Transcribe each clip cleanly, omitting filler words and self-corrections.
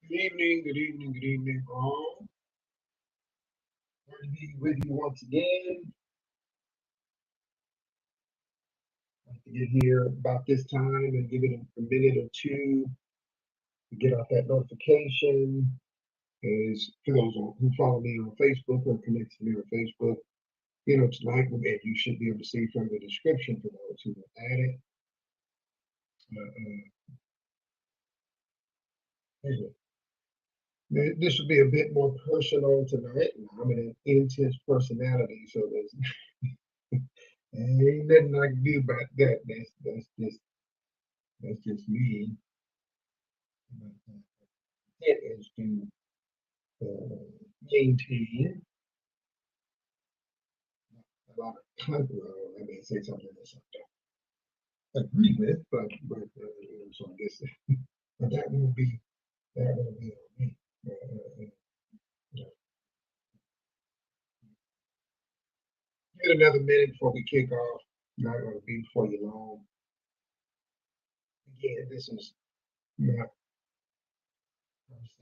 Good evening, good evening, all. Glad to be with you once again. I have to get here about this time and give it a minute or two to get out that notification. As for those who follow me on Facebook or connect to me on Facebook, tonight you should be able to see from the description for those who are at it. Anyway, this will be a bit more personal tonight. I'm an intense personality, so there's ain't nothing I can do about that. That's just me. It is to maintain a lot of well, I may say something that I don't agree with, but so I guess but that will be on me. You know, Give it another minute before we kick off. Not going to be before you long. Again, this is not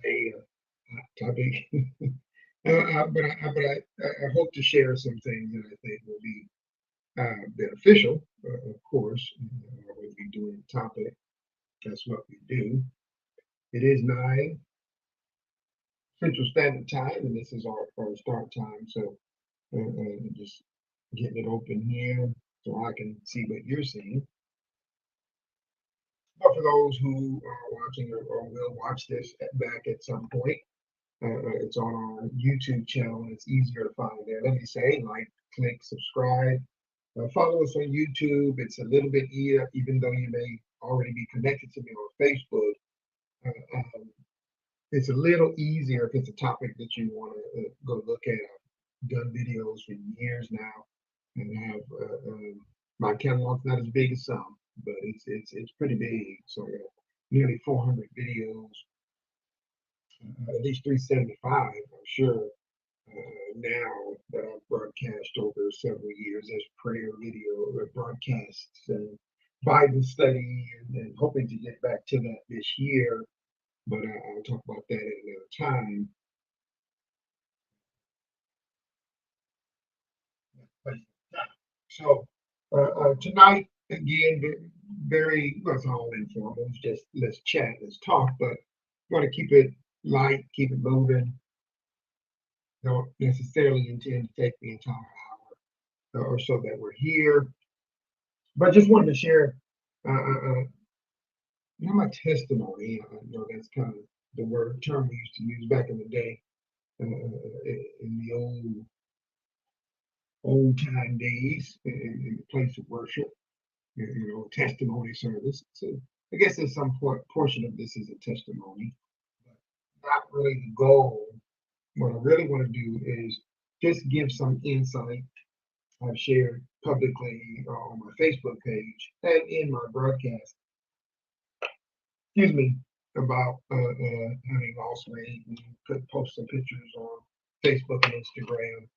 say a hot topic, but I hope to share some things that I think will be beneficial, of course. When we do a topic, that's what we do. It is 9 Central Standard Time, and this is our start time. So just getting it open here so I can see what you're seeing. But for those who are watching or will watch this back at some point, it's on our YouTube channel, and it's easier to find there. Let me say, like, click, subscribe. Follow us on YouTube. It's a little bit easier, even though you may already be connected to me on Facebook. Um, it's a little easier if it's a topic that you want to go look at. I've done videos for years now, and have my catalog's not as big as some, but it's pretty big. So nearly 400 videos, at least 375, I'm sure. Now that I've broadcast over several years as prayer video broadcasts and Bible study, and hoping to get back to that this year, but I'll talk about that at another time. So tonight, again, very, well, it's all informal. It's just let's chat, let's talk, but want to keep it light, keep it moving. Don't necessarily intend to take the entire hour or so that we're here, but just wanted to share, my testimony. I know that's kind of the term we used to use back in the day, in the old time days, in the place of worship. Testimony service. So I guess there's some portion of this is a testimony, but not really the goal. What I really want to do is just give some insight I've shared publicly on my Facebook page and in my broadcast, excuse me, about having lost weight, and could post some pictures on Facebook and Instagram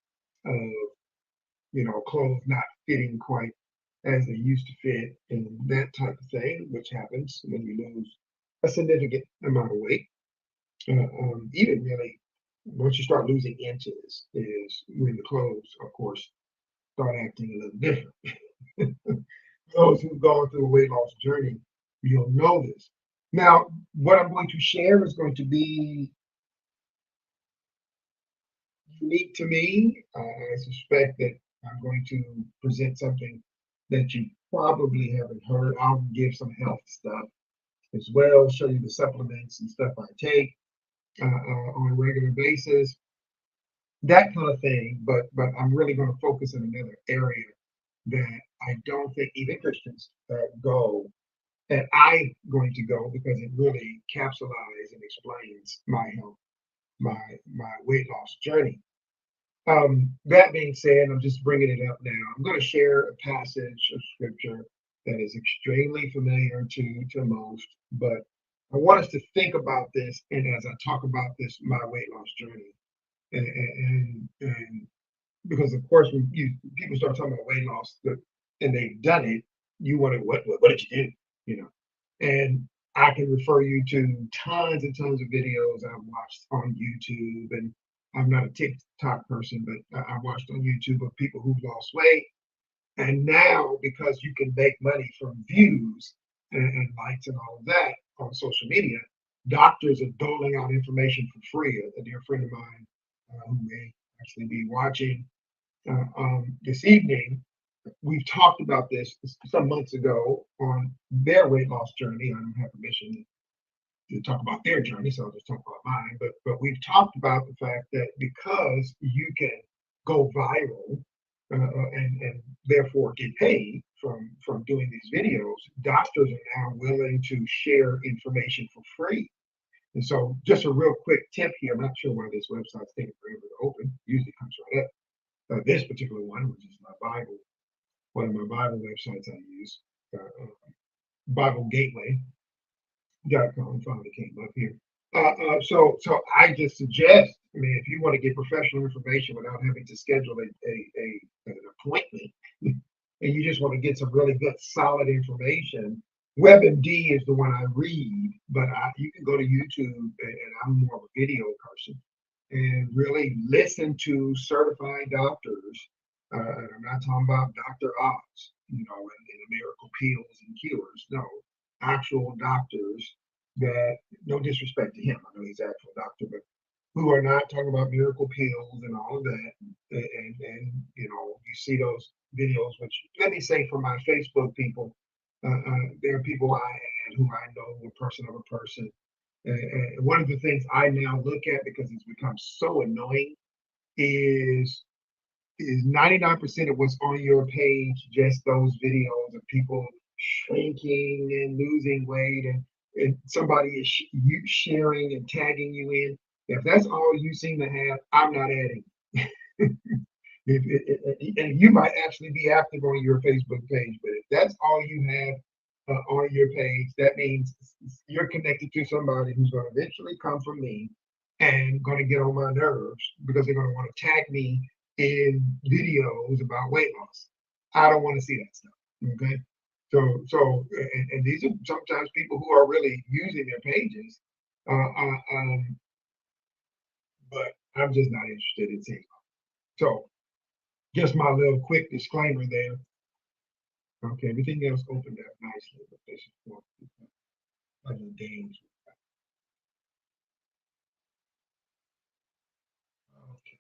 of clothes not fitting quite as they used to fit, and that type of thing, which happens when you lose a significant amount of weight. Even really, once you start losing inches, is when the clothes, of course, start acting a little different. Those who've gone through a weight loss journey, you'll know this. Now, what I'm going to share is going to be unique to me. I suspect that I'm going to present something that you probably haven't heard. I'll give some health stuff as well, show you the supplements and stuff I take on a regular basis, that kind of thing. But I'm really going to focus on another area that I don't think even Christians go, and I'm going to go because it really capsulizes and explains my health, my weight loss journey. That being said, I'm just bringing it up now. I'm going to share a passage of scripture that is extremely familiar to most, but I want us to think about this, and as I talk about this, my weight loss journey, and because of course when people start talking about weight loss and they've done it, you want to what did you do, you know? And I can refer you to tons and tons of videos I've watched on YouTube, and I'm not a TikTok person, but I watched on YouTube of people who've lost weight. And now, because you can make money from views and likes and all of that on social media, doctors are doling out information for free. A dear friend of mine who may actually be watching this evening, we've talked about this some months ago on their weight loss journey. I don't have permission to talk about their journey, so I'll just talk about mine. But we've talked about the fact that because you can go viral and therefore get paid from doing these videos, doctors are now willing to share information for free. And so, just a real quick tip here. I'm not sure why this website's taking forever to open. Usually comes right up. This particular one, which is my Bible, one of my Bible websites I use, Bible Gateway finally came up here. So I just suggest, I mean, if you want to get professional information without having to schedule an appointment, and you just want to get some really good, solid information, WebMD is the one I read, but you can go to YouTube, and I'm more of a video person, and really listen to certified doctors. And I'm not talking about Dr. Oz, and the miracle pills and cures. No, actual doctors that, no disrespect to him, I know he's an actual doctor, but who are not talking about miracle pills and all of that. And you see those videos, which, let me say, for my Facebook people, there are people I add who I know, a person of a person. And one of the things I now look at, because it's become so annoying, is 99% of what's on your page just those videos of people shrinking and losing weight, and somebody is you sharing and tagging you in. If that's all you seem to have, I'm not adding. And you might actually be active on your Facebook page, but if that's all you have on your page, that means you're connected to somebody who's going to eventually come from me and going to get on my nerves because they're going to want to tag me in videos about weight loss. I don't want to see that stuff. Okay. And these are sometimes people who are really using their pages, but I'm just not interested in seeing them. So, just my little quick disclaimer there. Okay, everything else opened up nicely, but this is for other games. Okay.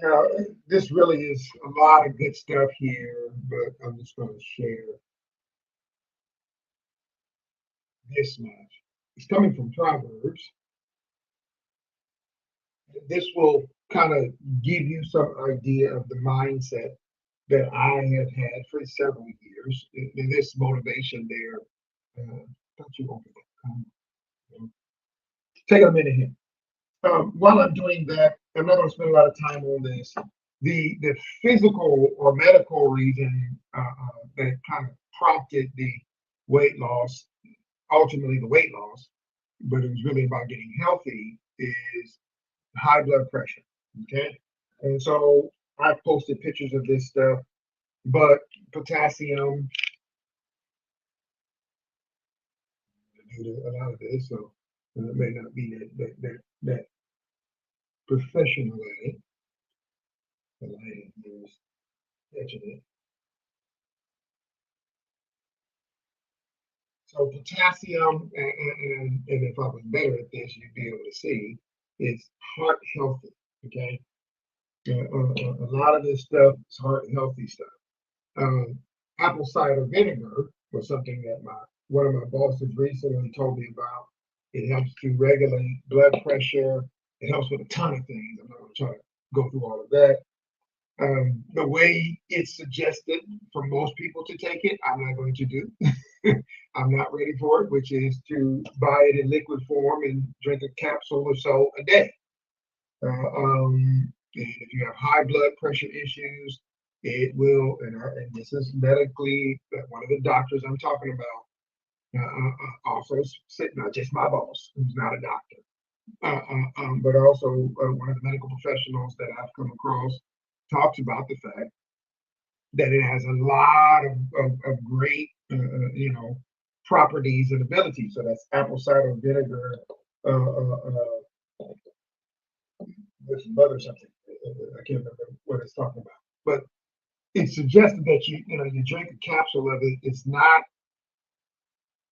Now, this really is a lot of good stuff here, but I'm just going to share this much. It's coming from Proverbs. This will kind of give you some idea of the mindset that I have had for several years. And this motivation there, don't you open it? Take a minute here. While I'm doing that, I'm not going to spend a lot of time on this. The physical or medical reason that kind of prompted the weight loss, ultimately the weight loss, but it was really about getting healthy, is high blood pressure. Okay. And so I posted pictures of this stuff, but potassium, due to a lot of this, so it may not be that professional at it, but I was catching it. So potassium, and if I was better at this, you'd be able to see, is heart healthy. Okay. A lot of this stuff is heart healthy stuff. Um, Apple cider vinegar was something that one of my bosses recently told me about. It helps to regulate blood pressure. It helps with a ton of things. I'm not going to try to go through all of that. The way it's suggested for most people to take it, I'm not going to do. I'm not ready for it, which is to buy it in liquid form and drink a capsule or so a day. And if you have high blood pressure issues, it will, and this is medically, one of the doctors I'm talking about also sitting, not just my boss, who's not a doctor. But also one of the medical professionals that I've come across talks about the fact that it has a lot of great, properties and abilities. So that's apple cider vinegar, with some other something. I can't remember what it's talking about, but it suggested that you drink a capsule of it. It's not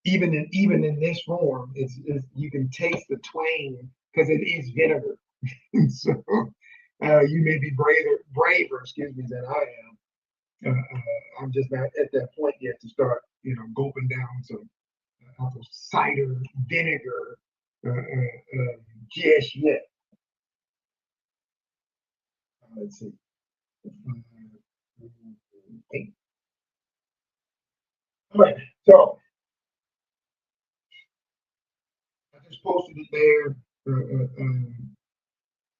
even in this form. It's you can taste the twang because it is vinegar. So you may be braver, excuse me, than I am. I'm just not at that point yet to start, gulping down some apple cider vinegar just yet. Let's see. Eight. All right, so I just posted it there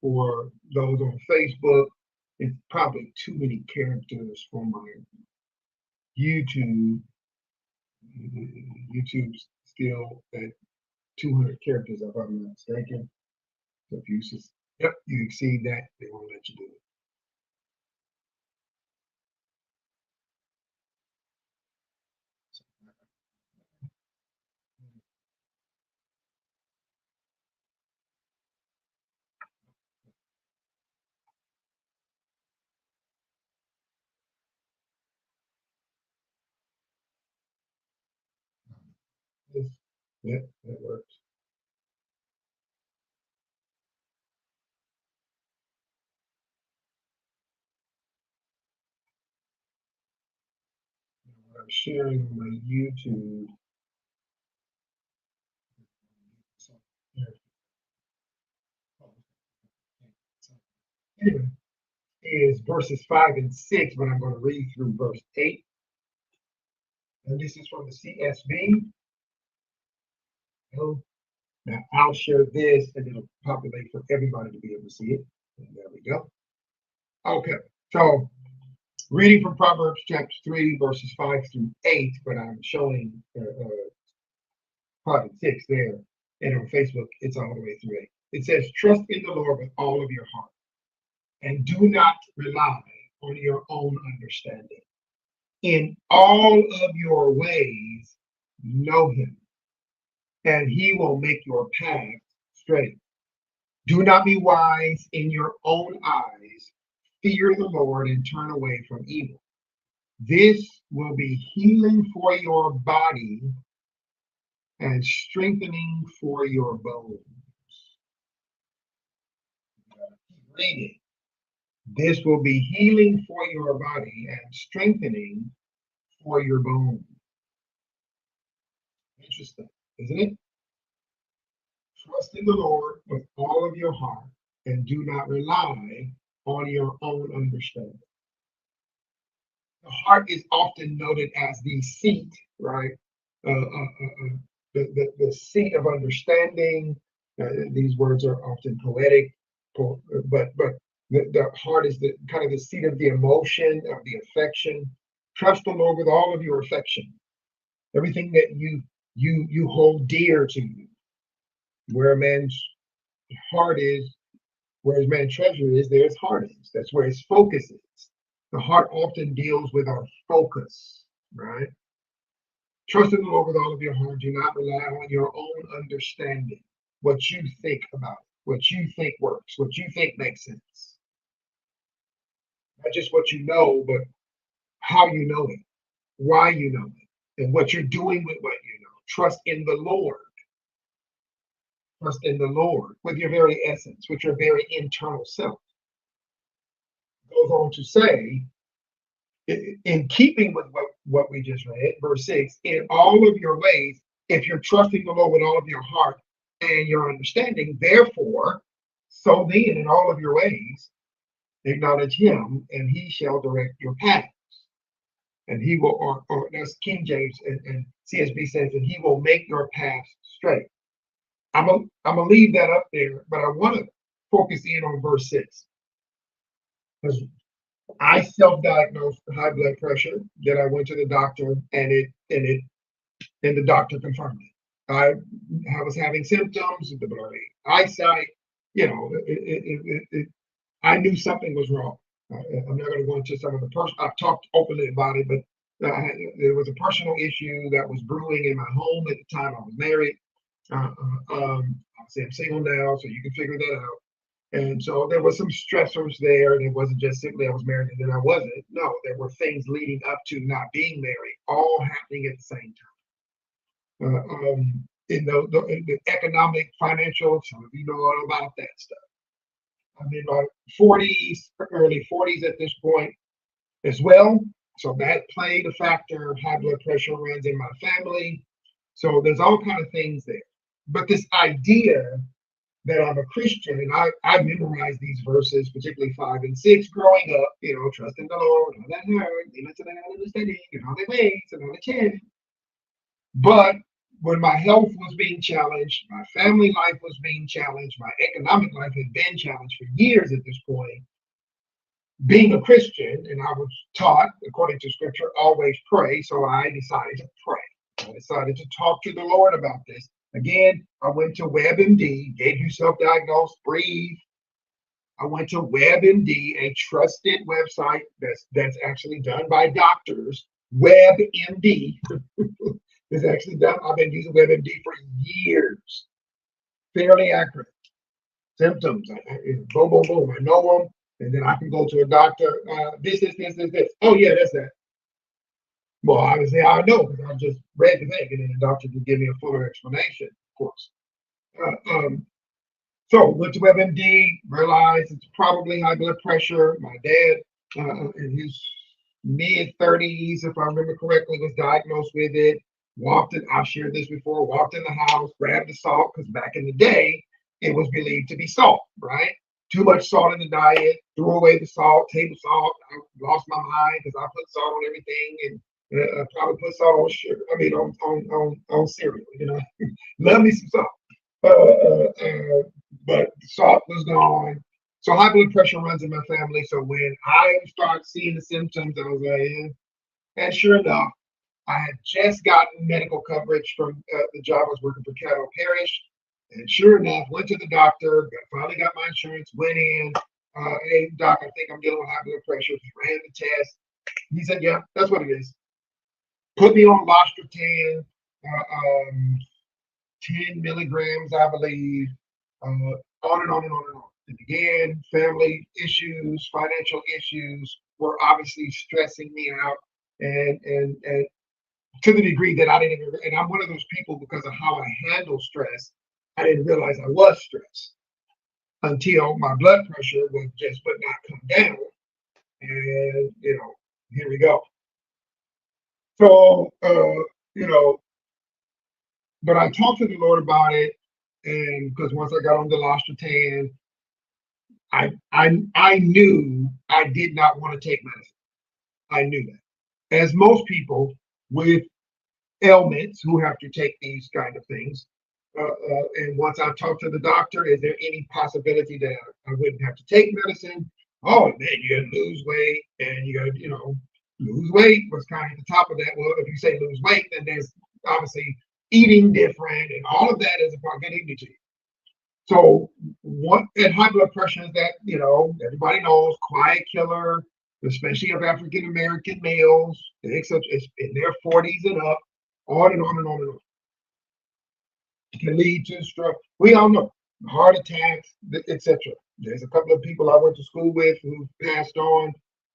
for those on Facebook. It's probably too many characters for my YouTube. YouTube's still at 200 characters, if I'm not mistaken. So if you exceed that, they won't let you do it. Yes, yeah, that works. What I'm sharing on my YouTube. So, yeah. Anyway, is verses 5 and 6, but I'm going to read through verse 8. And this is from the CSB. Oh, now I'll share this and it'll populate for everybody to be able to see it. And there we go. Okay, so reading from Proverbs chapter 3, verses 5 through 8, but I'm showing part 6 there. And on Facebook, it's all the way through 8. It says, trust in the Lord with all of your heart and do not rely on your own understanding. In all of your ways, know him, and he will make your path straight. Do not be wise in your own eyes. Fear the Lord and turn away from evil. This will be healing for your body and strengthening for your bones. Read it. This will be healing for your body and strengthening for your bones. Interesting, isn't it? Trust in the Lord with all of your heart and do not rely on your own understanding. The heart is often noted as the seat, right? The seat of understanding. These words are often poetic, but the heart is the kind of the seat of the emotion, of the affection. Trust the Lord with all of your affection, everything that you hold dear to you. Where a man's heart is, where his man's treasure is, there his heart is. That's where his focus is. The heart often deals with our focus, right? Trust in the Lord with all of your heart. Do not rely on your own understanding, what you think about it, what you think works, what you think makes sense. Not just what you know, but how you know it, why you know it, and what you're doing with what you know. Trust in the Lord. Trust in the Lord with your very essence, with your very internal self. Goes on to say, in keeping with what we just read, verse 6, in all of your ways, if you're trusting the Lord with all of your heart and your understanding, therefore, so then in all of your ways, acknowledge him, and he shall direct your paths. And he will, or that's King James and CSB says, and he will make your paths straight. I'm gonna leave that up there, but I want to focus in on verse 6. Because I self-diagnosed high blood pressure. Then I went to the doctor, and the doctor confirmed it. I was having symptoms, the blurry eyesight. You know, I knew something was wrong. I'm not going to go into some of the personal. I've talked openly about it, but there was a personal issue that was brewing in my home at the time I was married. Obviously, I'm single now, so you can figure that out. And so there was some stressors there, and it wasn't just simply I was married and then I wasn't. No, there were things leading up to not being married, all happening at the same time. In the economic, financial, some of you know all about that stuff. I'm in my 40s, early 40s at this point as well. So that played a factor. High blood pressure runs in my family. So there's all kind of things there. But this idea that I'm a Christian, and I memorized these verses, particularly 5 and 6, growing up, trust in the Lord, all that hurt, lean into that understanding, and all the ways, and all the chanting. But when my health was being challenged, my family life was being challenged, my economic life had been challenged for years at this point, being a Christian, and I was taught, according to scripture, always pray. So I decided to pray. I decided to talk to the Lord about this. Again, I went to WebMD, get you self-diagnosed, breathe. I went to WebMD, a trusted website that's actually done by doctors. WebMD is actually done. I've been using WebMD for years. Fairly accurate. Symptoms, boom, boom, boom. I know them, and then I can go to a doctor. This. Oh yeah, that's that. Well, obviously I know because I just read the thing, and then the doctor can give me a fuller explanation, of course. So went to WebMD, realized it's probably high blood pressure. My dad, in his mid-30s, if I remember correctly, was diagnosed with it. I've shared this before, walked in the house, grabbed the salt, because back in the day, it was believed to be salt, right? Too much salt in the diet, threw away the salt, table salt. I lost my mind because I put salt on everything, and probably put salt on sugar. I mean, on cereal. Love me some salt. But salt was gone. So high blood pressure runs in my family. So when I started seeing the symptoms, I was like, yeah. And sure enough, I had just gotten medical coverage from the job I was working for Caddo Parish. And sure enough, went to the doctor, finally got my insurance, went in. Hey, doc, I think I'm dealing with high blood pressure. He ran the test. He said, yeah, that's what it is. Put me on Lostratan, 10 milligrams, I believe, on and on and on and on. And again, family issues, financial issues were obviously stressing me out. And to the degree that I didn't even, and I'm one of those people because of how I handle stress, I didn't realize I was stressed until my blood pressure would not come down. And, here we go. So, but I talked to the Lord about it. And because once I got on the Lostratan, I knew I did not want to take medicine. I knew that. As most people with ailments who have to take these kind of things. And once I talked to the doctor, is there any possibility that I wouldn't have to take medicine? Oh man, you got to lose weight, and you got to, lose weight was kind of at the top of that. Well, if you say lose weight, then there's obviously eating different, and all of that is a part of dignity. So what and high blood pressure is that, everybody knows, quiet killer, especially of African American males, it's in their 40s and up, on and on and on and on. It can lead to stroke. We all know heart attacks, etc. There's a couple of people I went to school with who passed on,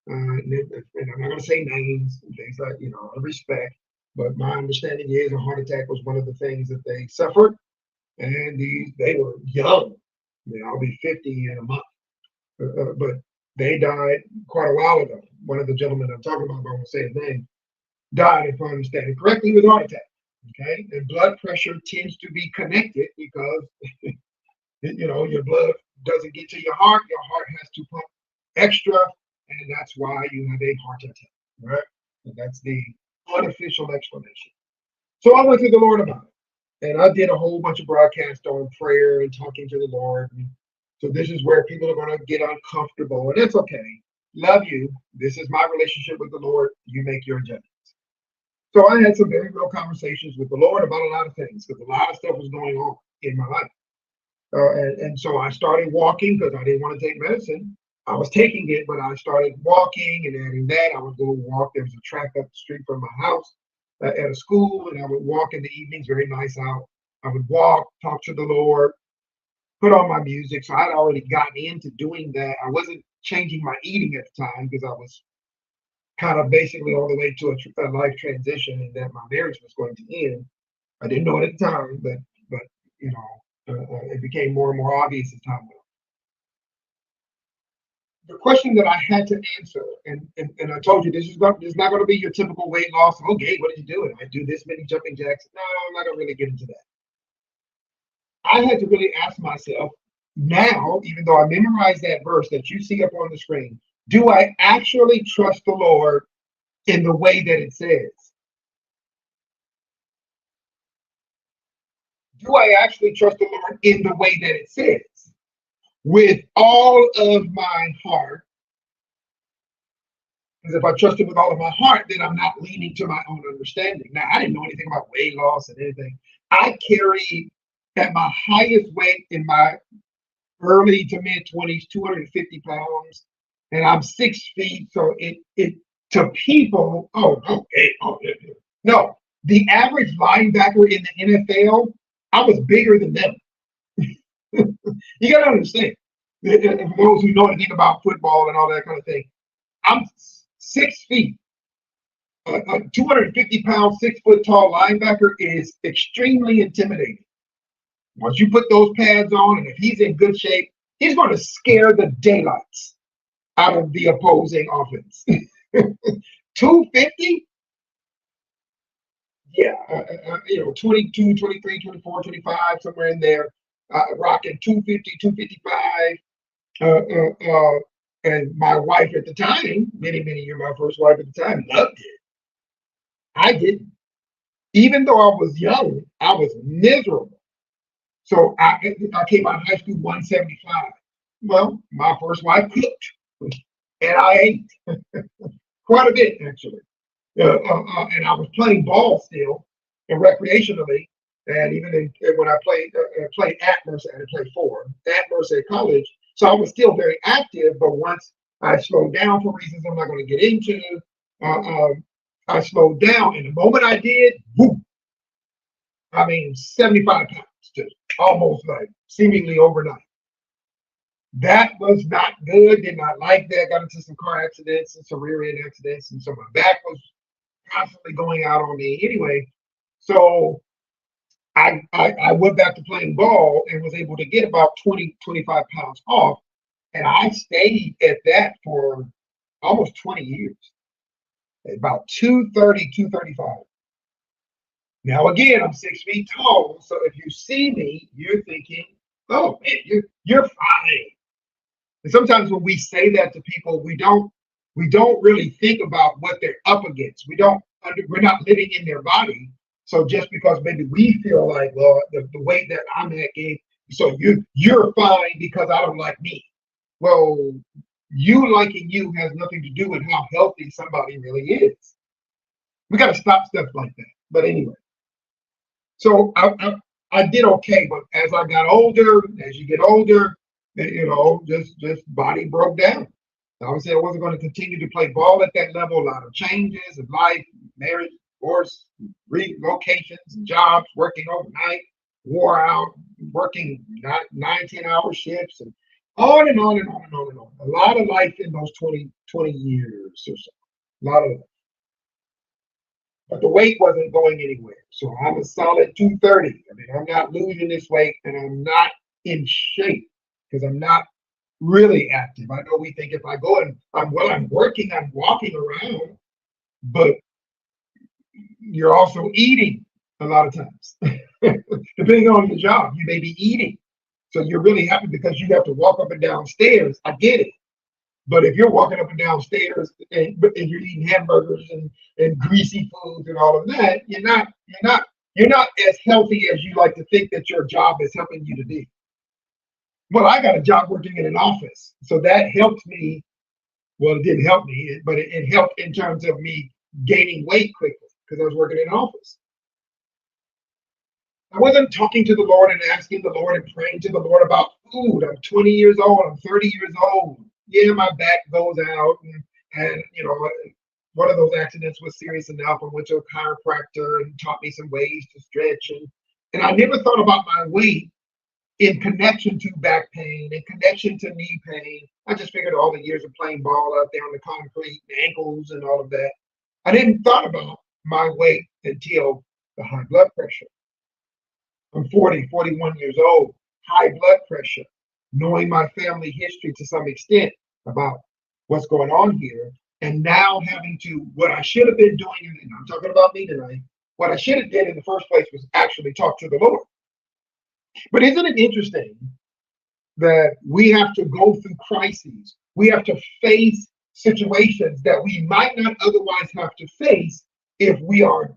and I'm not going to say names and things like, out of respect. But my understanding is a heart attack was one of the things that they suffered, and they were young. I'll be 50 in a month, but they died quite a while ago. One of the gentlemen I'm talking about, I won't say his name, died, if I understand it correctly, with a heart attack. Okay, and blood pressure tends to be connected because your blood doesn't get to your heart has to pump extra, and that's why you have a heart attack, right? And that's the unofficial explanation. So I went to the Lord about it, and I did a whole bunch of broadcasts on prayer and talking to the Lord. And so this is where people are going to get uncomfortable, and it's okay. Love you. This is my relationship with the Lord. You make your judgments. So I had some very real conversations with the Lord about a lot of things because a lot of stuff was going on in my life. And so I started walking because I didn't want to take medicine. I was taking it, but I started walking and adding that. I would go walk. There was a track up the street from my house at a school, and I would walk in the evenings, very nice out. I would walk, talk to the Lord, put on my music. So I'd already gotten into doing that. I wasn't changing my eating at the time because I was kind of basically on the way to a life transition and that my marriage was going to end. I didn't know it at the time, but you know, it became more and more obvious as time went on. The question that I had to answer, and I told you this is not going to be your typical weight loss. Okay, what did you do? And I do this many jumping jacks. No, I'm not going to really get into that. I had to really ask myself now, even though I memorized that verse that you see up on the screen, do I actually trust the Lord in the way that it says? Do I actually trust the Lord in the way that it says? With all of my heart. Because if I trust him with all of my heart, then I'm not leaning to my own understanding. Now, I didn't know anything about weight loss and anything. I carried at my highest weight in my early to mid 20s, 250 pounds, and I'm 6 feet. So it to people, oh, okay, oh, no. The average linebacker in the NFL, I was bigger than them. You got to understand. For those who know anything about football and all that kind of thing, I'm 6 feet. A 250-pound, 6 foot tall linebacker is extremely intimidating. Once you put those pads on, and if he's in good shape, he's going to scare the daylights out of the opposing offense. 250? Yeah, 22, 23, 24, 25, somewhere in there, rocking 250, 255. And my wife at the time, many years, my first wife at the time, loved it. I didn't. Even though I was young, I was miserable. So I came out of high school 175. Well, my first wife cooked, and I ate quite a bit actually. And I was playing ball still, and recreationally, and even when I played at Mercer, I played at Mercer College. So I was still very active, but once I slowed down for reasons I'm not going to get into, I slowed down, and the moment I did, boom, I mean, 75 pounds, just almost like seemingly overnight. That was not good. Did not like that. Got into some car accidents and some rear end accidents, and so my back was constantly going out on me. Anyway, so I went back to playing ball and was able to get about 20, 25 pounds off. And I stayed at that for almost 20 years, about 230, 235. Now, again, I'm 6 feet tall. So if you see me, you're thinking, oh, man, you're fine. And sometimes when we say that to people, we don't really think about what they're up against. We're not living in their body. So just because maybe we feel like, well, the weight that I'm at, so you're fine because I don't like me. Well, you liking you has nothing to do with how healthy somebody really is. We got to stop stuff like that. But anyway, so I did okay, but as I got older, as you get older, just body broke down. Obviously, I wasn't going to continue to play ball at that level. A lot of changes of life, marriage, divorce, relocations, jobs, working overnight, wore out, working 9, 10 hour shifts, and on and on and on and on and on. A lot of life in those 20 years or so. A lot of life. But the weight wasn't going anywhere. So I'm a solid 230. I mean, I'm not losing this weight, and I'm not in shape because I'm not really active. I know we think if I go and I'm working, I'm walking around, but you're also eating a lot of times. Depending on your job, you may be eating. So you're really happy because you have to walk up and down stairs. I get it. But if you're walking up and down stairs and you're eating hamburgers and greasy foods and all of that, you're not as healthy as you like to think that your job is helping you to be. Well, I got a job working in an office, so that helped me. Well, it didn't help me, but it helped in terms of me gaining weight quickly. because I was working in an office. I wasn't talking to the Lord and asking the Lord and praying to the Lord about food. I'm 20 years old. I'm 30 years old. Yeah, my back goes out, and one of those accidents was serious enough. I went to a chiropractor and taught me some ways to stretch, and I never thought about my weight in connection to back pain, in connection to knee pain. I just figured all the years of playing ball out there on the concrete, ankles, and all of that. I didn't thought about my weight until the high blood pressure. I'm 40, 41 years old, high blood pressure, knowing my family history to some extent about what's going on here, and now having to, what I should have been doing, and I'm talking about me tonight, what I should have did in the first place was actually talk to the Lord. But isn't it interesting that we have to go through crises? We have to face situations that we might not otherwise have to face if we are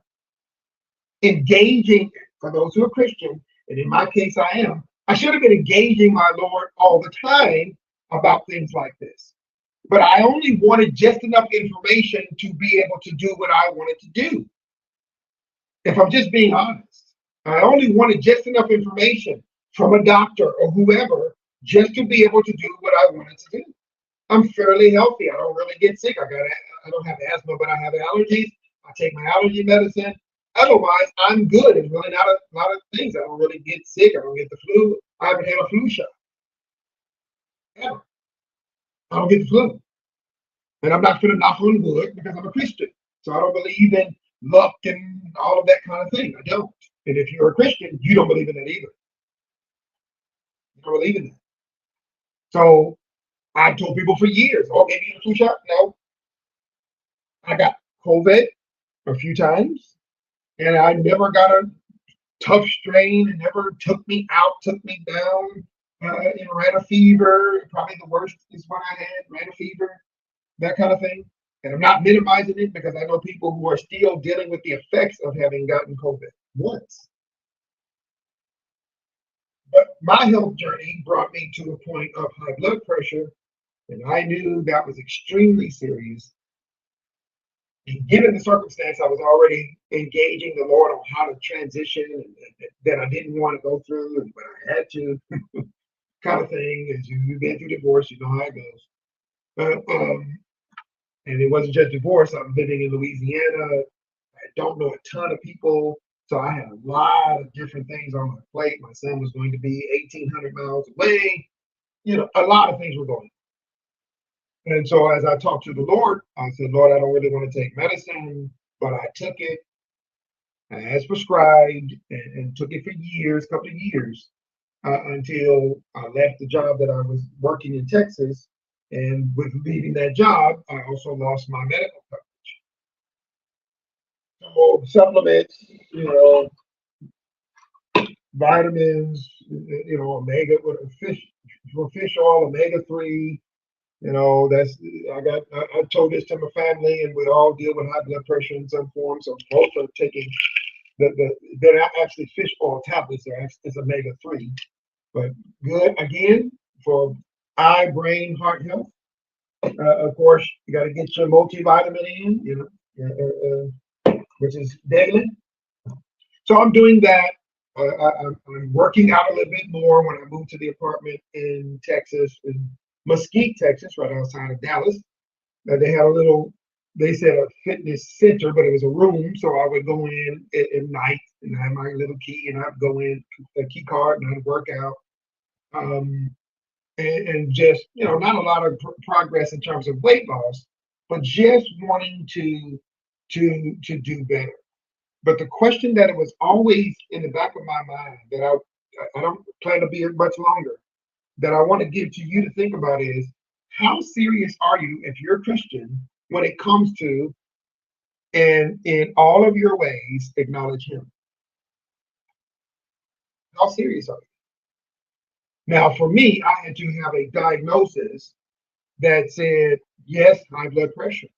engaging, for those who are Christian, and in my case I am, I should have been engaging my Lord all the time about things like this. But I only wanted just enough information to be able to do what I wanted to do. If I'm just being honest, I only wanted just enough information from a doctor or whoever just to be able to do what I wanted to do. I'm fairly healthy. I don't really get sick. I don't have asthma, but I have allergies. I take my allergy medicine. Otherwise, I'm good. It's really not a lot of things. I don't really get sick. I don't get the flu. I haven't had a flu shot ever. I don't get the flu. And I'm not going to knock on wood because I'm a Christian. So I don't believe in luck and all of that kind of thing. I don't. And if you're a Christian, you don't believe in that either. You don't believe in that. So I told people for years, oh, maybe you a flu shot? No. I got COVID a few times, and I never got a tough strain. It never took me out, took me down. Ran a fever. Probably the worst is what I had, ran a fever, that kind of thing. And I'm not minimizing it because I know people who are still dealing with the effects of having gotten COVID once. But my health journey brought me to a point of high blood pressure, and I knew that was extremely serious. And given the circumstance, I was already engaging the Lord on how to transition and that I didn't want to go through, but I had to, kind of thing. As you've been through divorce, you know how it goes. And it wasn't just divorce. I'm living in Louisiana. I don't know a ton of people. So I had a lot of different things on my plate. My son was going to be 1,800 miles away. A lot of things were going on. And so as I talked to the Lord, I said, Lord, I don't really want to take medicine, but I took it as prescribed and took it for years, couple of years, until I left the job that I was working in Texas. And with leaving that job, I also lost my medical coverage. So supplements, vitamins, omega, fish oil, omega-3. I told this to my family, and we all deal with high blood pressure in some form. So both are taking they're actually fish oil tablets. It's omega-3, but good again for eye, brain, heart health. Of course, you got to get your multivitamin in, which is daily. So I'm doing that. I'm working out a little bit more when I moved to the apartment in Texas, in Mesquite, Texas, right outside of Dallas. They had they said a fitness center, but it was a room. So I would go in at night and I had my little key, and I'd go in, a key card, and I'd work out. And just, not a lot of progress in terms of weight loss, but just wanting to do better. But the question that it was always in the back of my mind that I don't plan to be here much longer, that I want to give to you to think about is, how serious are you, if you're a Christian, when it comes to, and in all of your ways, acknowledge Him? How serious are you? Now, for me, I had to have a diagnosis that said, yes, high blood pressure.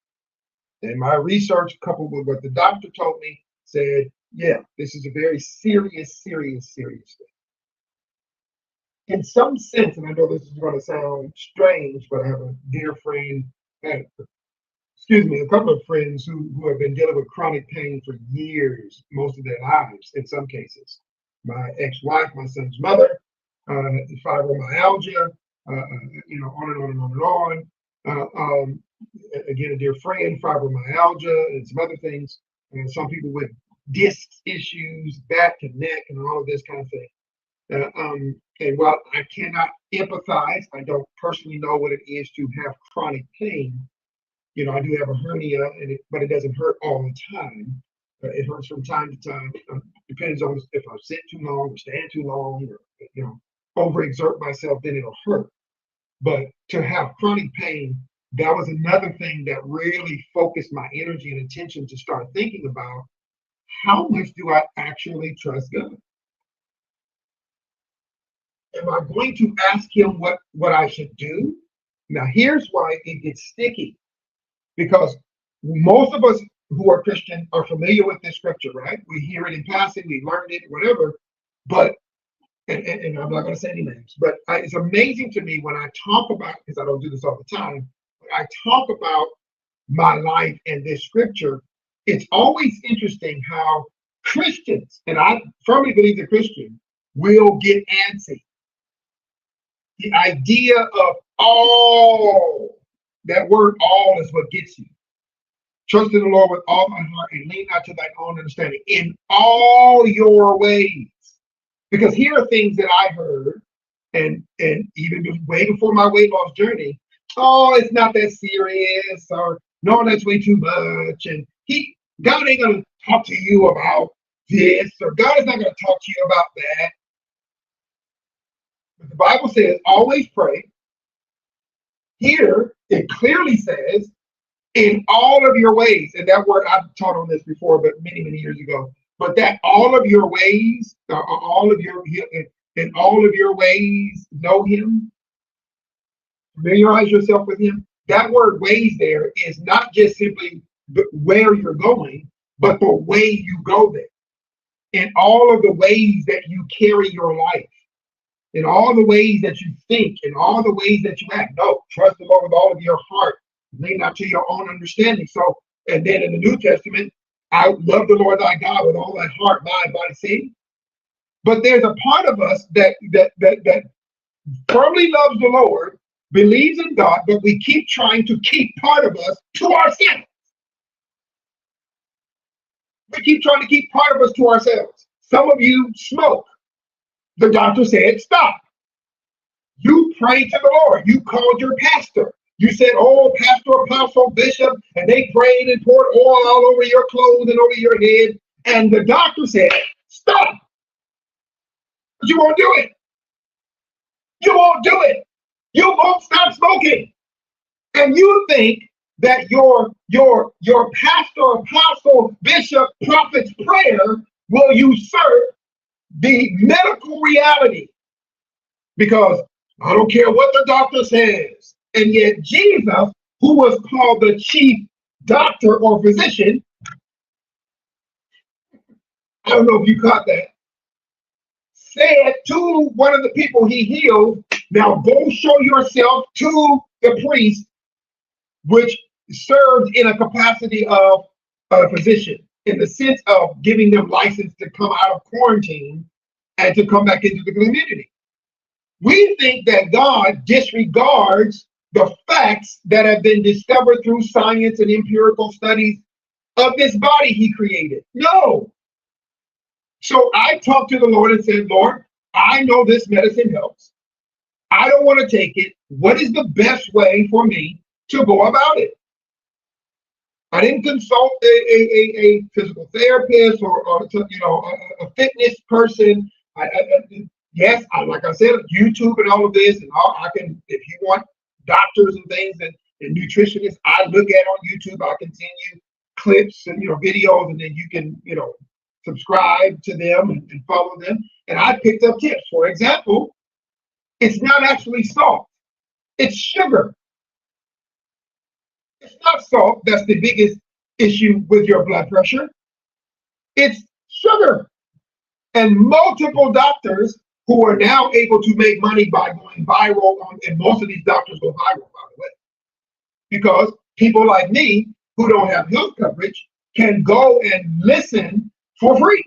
And my research, coupled with what the doctor told me, said, yeah, this is a very serious thing. In some sense, and I know this is going to sound strange, but I have a dear friend, had excuse me, a couple of friends who have been dealing with chronic pain for years, most of their lives, in some cases. My ex-wife, my son's mother, fibromyalgia, on and on and on and on. Again, a dear friend, fibromyalgia, and some other things. Some people with disc issues, back and neck, and all of this kind of thing. And while I cannot empathize, I don't personally know what it is to have chronic pain. I do have a hernia, but it doesn't hurt all the time. It hurts from time to time. Depends on if I sit too long or stand too long or overexert myself, then it'll hurt. But to have chronic pain, that was another thing that really focused my energy and attention to start thinking about how much do I actually trust God? Am I going to ask him what I should do? Now, here's why it gets sticky. Because most of us who are Christian are familiar with this scripture, right? We hear it in passing, we learned it, whatever. But, and I'm not going to say any names, but it's amazing to me when I talk about, because I don't do this all the time, when I talk about my life and this scripture, it's always interesting how Christians, and I firmly believe the Christian, will get antsy. The idea of all, that word all is what gets you. Trust in the Lord with all my heart and lean not to thy own understanding in all your ways. Because here are things that I heard, and even way before my weight loss journey, oh, it's not that serious, or no, that's way too much. And God ain't gonna talk to you about this, or God is not gonna talk to you about that. But the Bible says, always pray. Here, it clearly says, in all of your ways, and that word I've taught on this before, but many, many years ago, but that all of your ways, in all of your ways, know him, familiarize yourself with him. That word ways there is not just simply where you're going, but the way you go there. In all of the ways that you carry your life, in all the ways that you think, in all the ways that you act. No, trust the Lord with all of your heart. Lean not to your own understanding. So, and then in the New Testament, I love the Lord thy God with all thy heart, mind, body, see. But there's a part of us that firmly loves the Lord, believes in God, but we keep trying to keep part of us to ourselves. We keep trying to keep part of us to ourselves. Some of you smoke. The doctor said, stop. You prayed to the Lord. You called your pastor. You said, oh, pastor, apostle, bishop, and they prayed and poured oil all over your clothes and over your head. And the doctor said, stop. But you won't do it. You won't do it. You won't stop smoking. And you think that your pastor, apostle, bishop, prophet's prayer will usurp the medical reality, because I don't care what the doctor says. And yet Jesus, who was called the chief doctor or physician, I don't know if you caught that, said to one of the people he healed, now go show yourself to the priest, which served in a capacity of a physician, in the sense of giving them license to come out of quarantine and to come back into the community. We think that God disregards the facts that have been discovered through science and empirical studies of this body he created. No. So I talked to the Lord and said, Lord, I know this medicine helps. I don't want to take it. What is the best way for me to go about it? I didn't consult a physical therapist or a fitness person. Yes, like I said, YouTube and all of this, and I can, if you want doctors and things and nutritionists, I look at on YouTube. I can send you clips and videos, and then you can subscribe to them and follow them. And I picked up tips. For example, it's not actually salt; it's sugar. It's not salt that's the biggest issue with your blood pressure. It's sugar. And multiple doctors who are now able to make money by going viral, and most of these doctors go viral, by the way, because people like me who don't have health coverage can go and listen for free.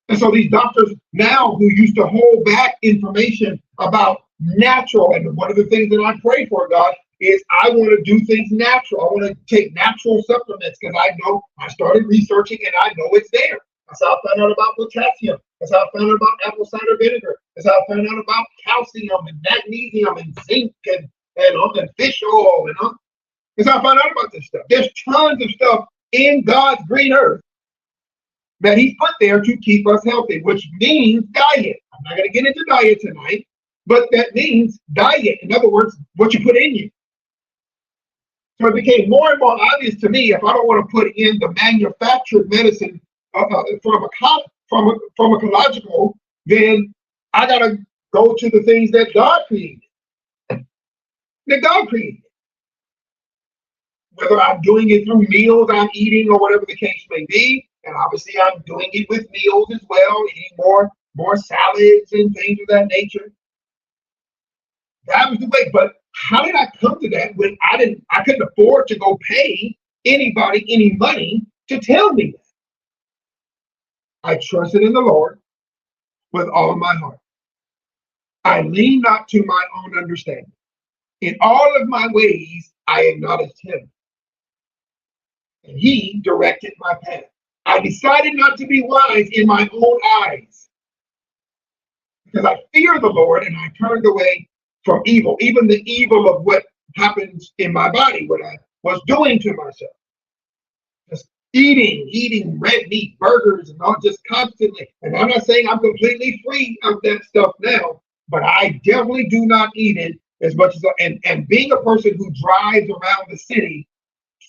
And so these doctors now who used to hold back information about natural, and one of the things that I pray for, God, is I want to do things natural. I want to take natural supplements because I know I started researching and I know it's there. That's how I found out about potassium. That's how I found out about apple cider vinegar. That's how I found out about calcium and magnesium and zinc and fish oil and all. That's how I found out about this stuff. There's tons of stuff in God's green earth that He's put there to keep us healthy, which means diet. I'm not going to get into diet tonight, but that means diet. In other words, what you put in you. So it became more and more obvious to me, if I don't want to put in the manufactured medicine pharmacological, then I got to go to the things that God created. That God created. Whether I'm doing it through meals I'm eating or whatever the case may be, and obviously I'm doing it with meals as well, eating more salads and things of that nature. That was the way. But how did I come to that when I couldn't afford to go pay anybody any money to tell me that? I trusted in the Lord with all my heart. I lean not to my own understanding. In all of my ways, I acknowledged Him, and He directed my path. I decided not to be wise in my own eyes because I fear the Lord, and I turned away from evil, even the evil of what happens in my body, what I was doing to myself. Just eating red meat, burgers, and all, just constantly. And I'm not saying I'm completely free of that stuff now, but I definitely do not eat it as much as and being a person who drives around the city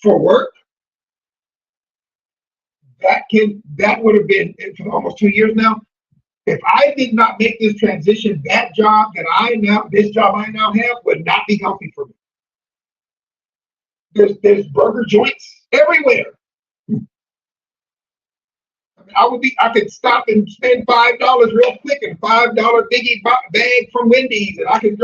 for work, that would have been for almost 2 years now. If I did not make this transition, this job I now have would not be healthy for me. There's burger joints everywhere. I could stop and spend $5 real quick and $5 biggie bag from Wendy's, and I could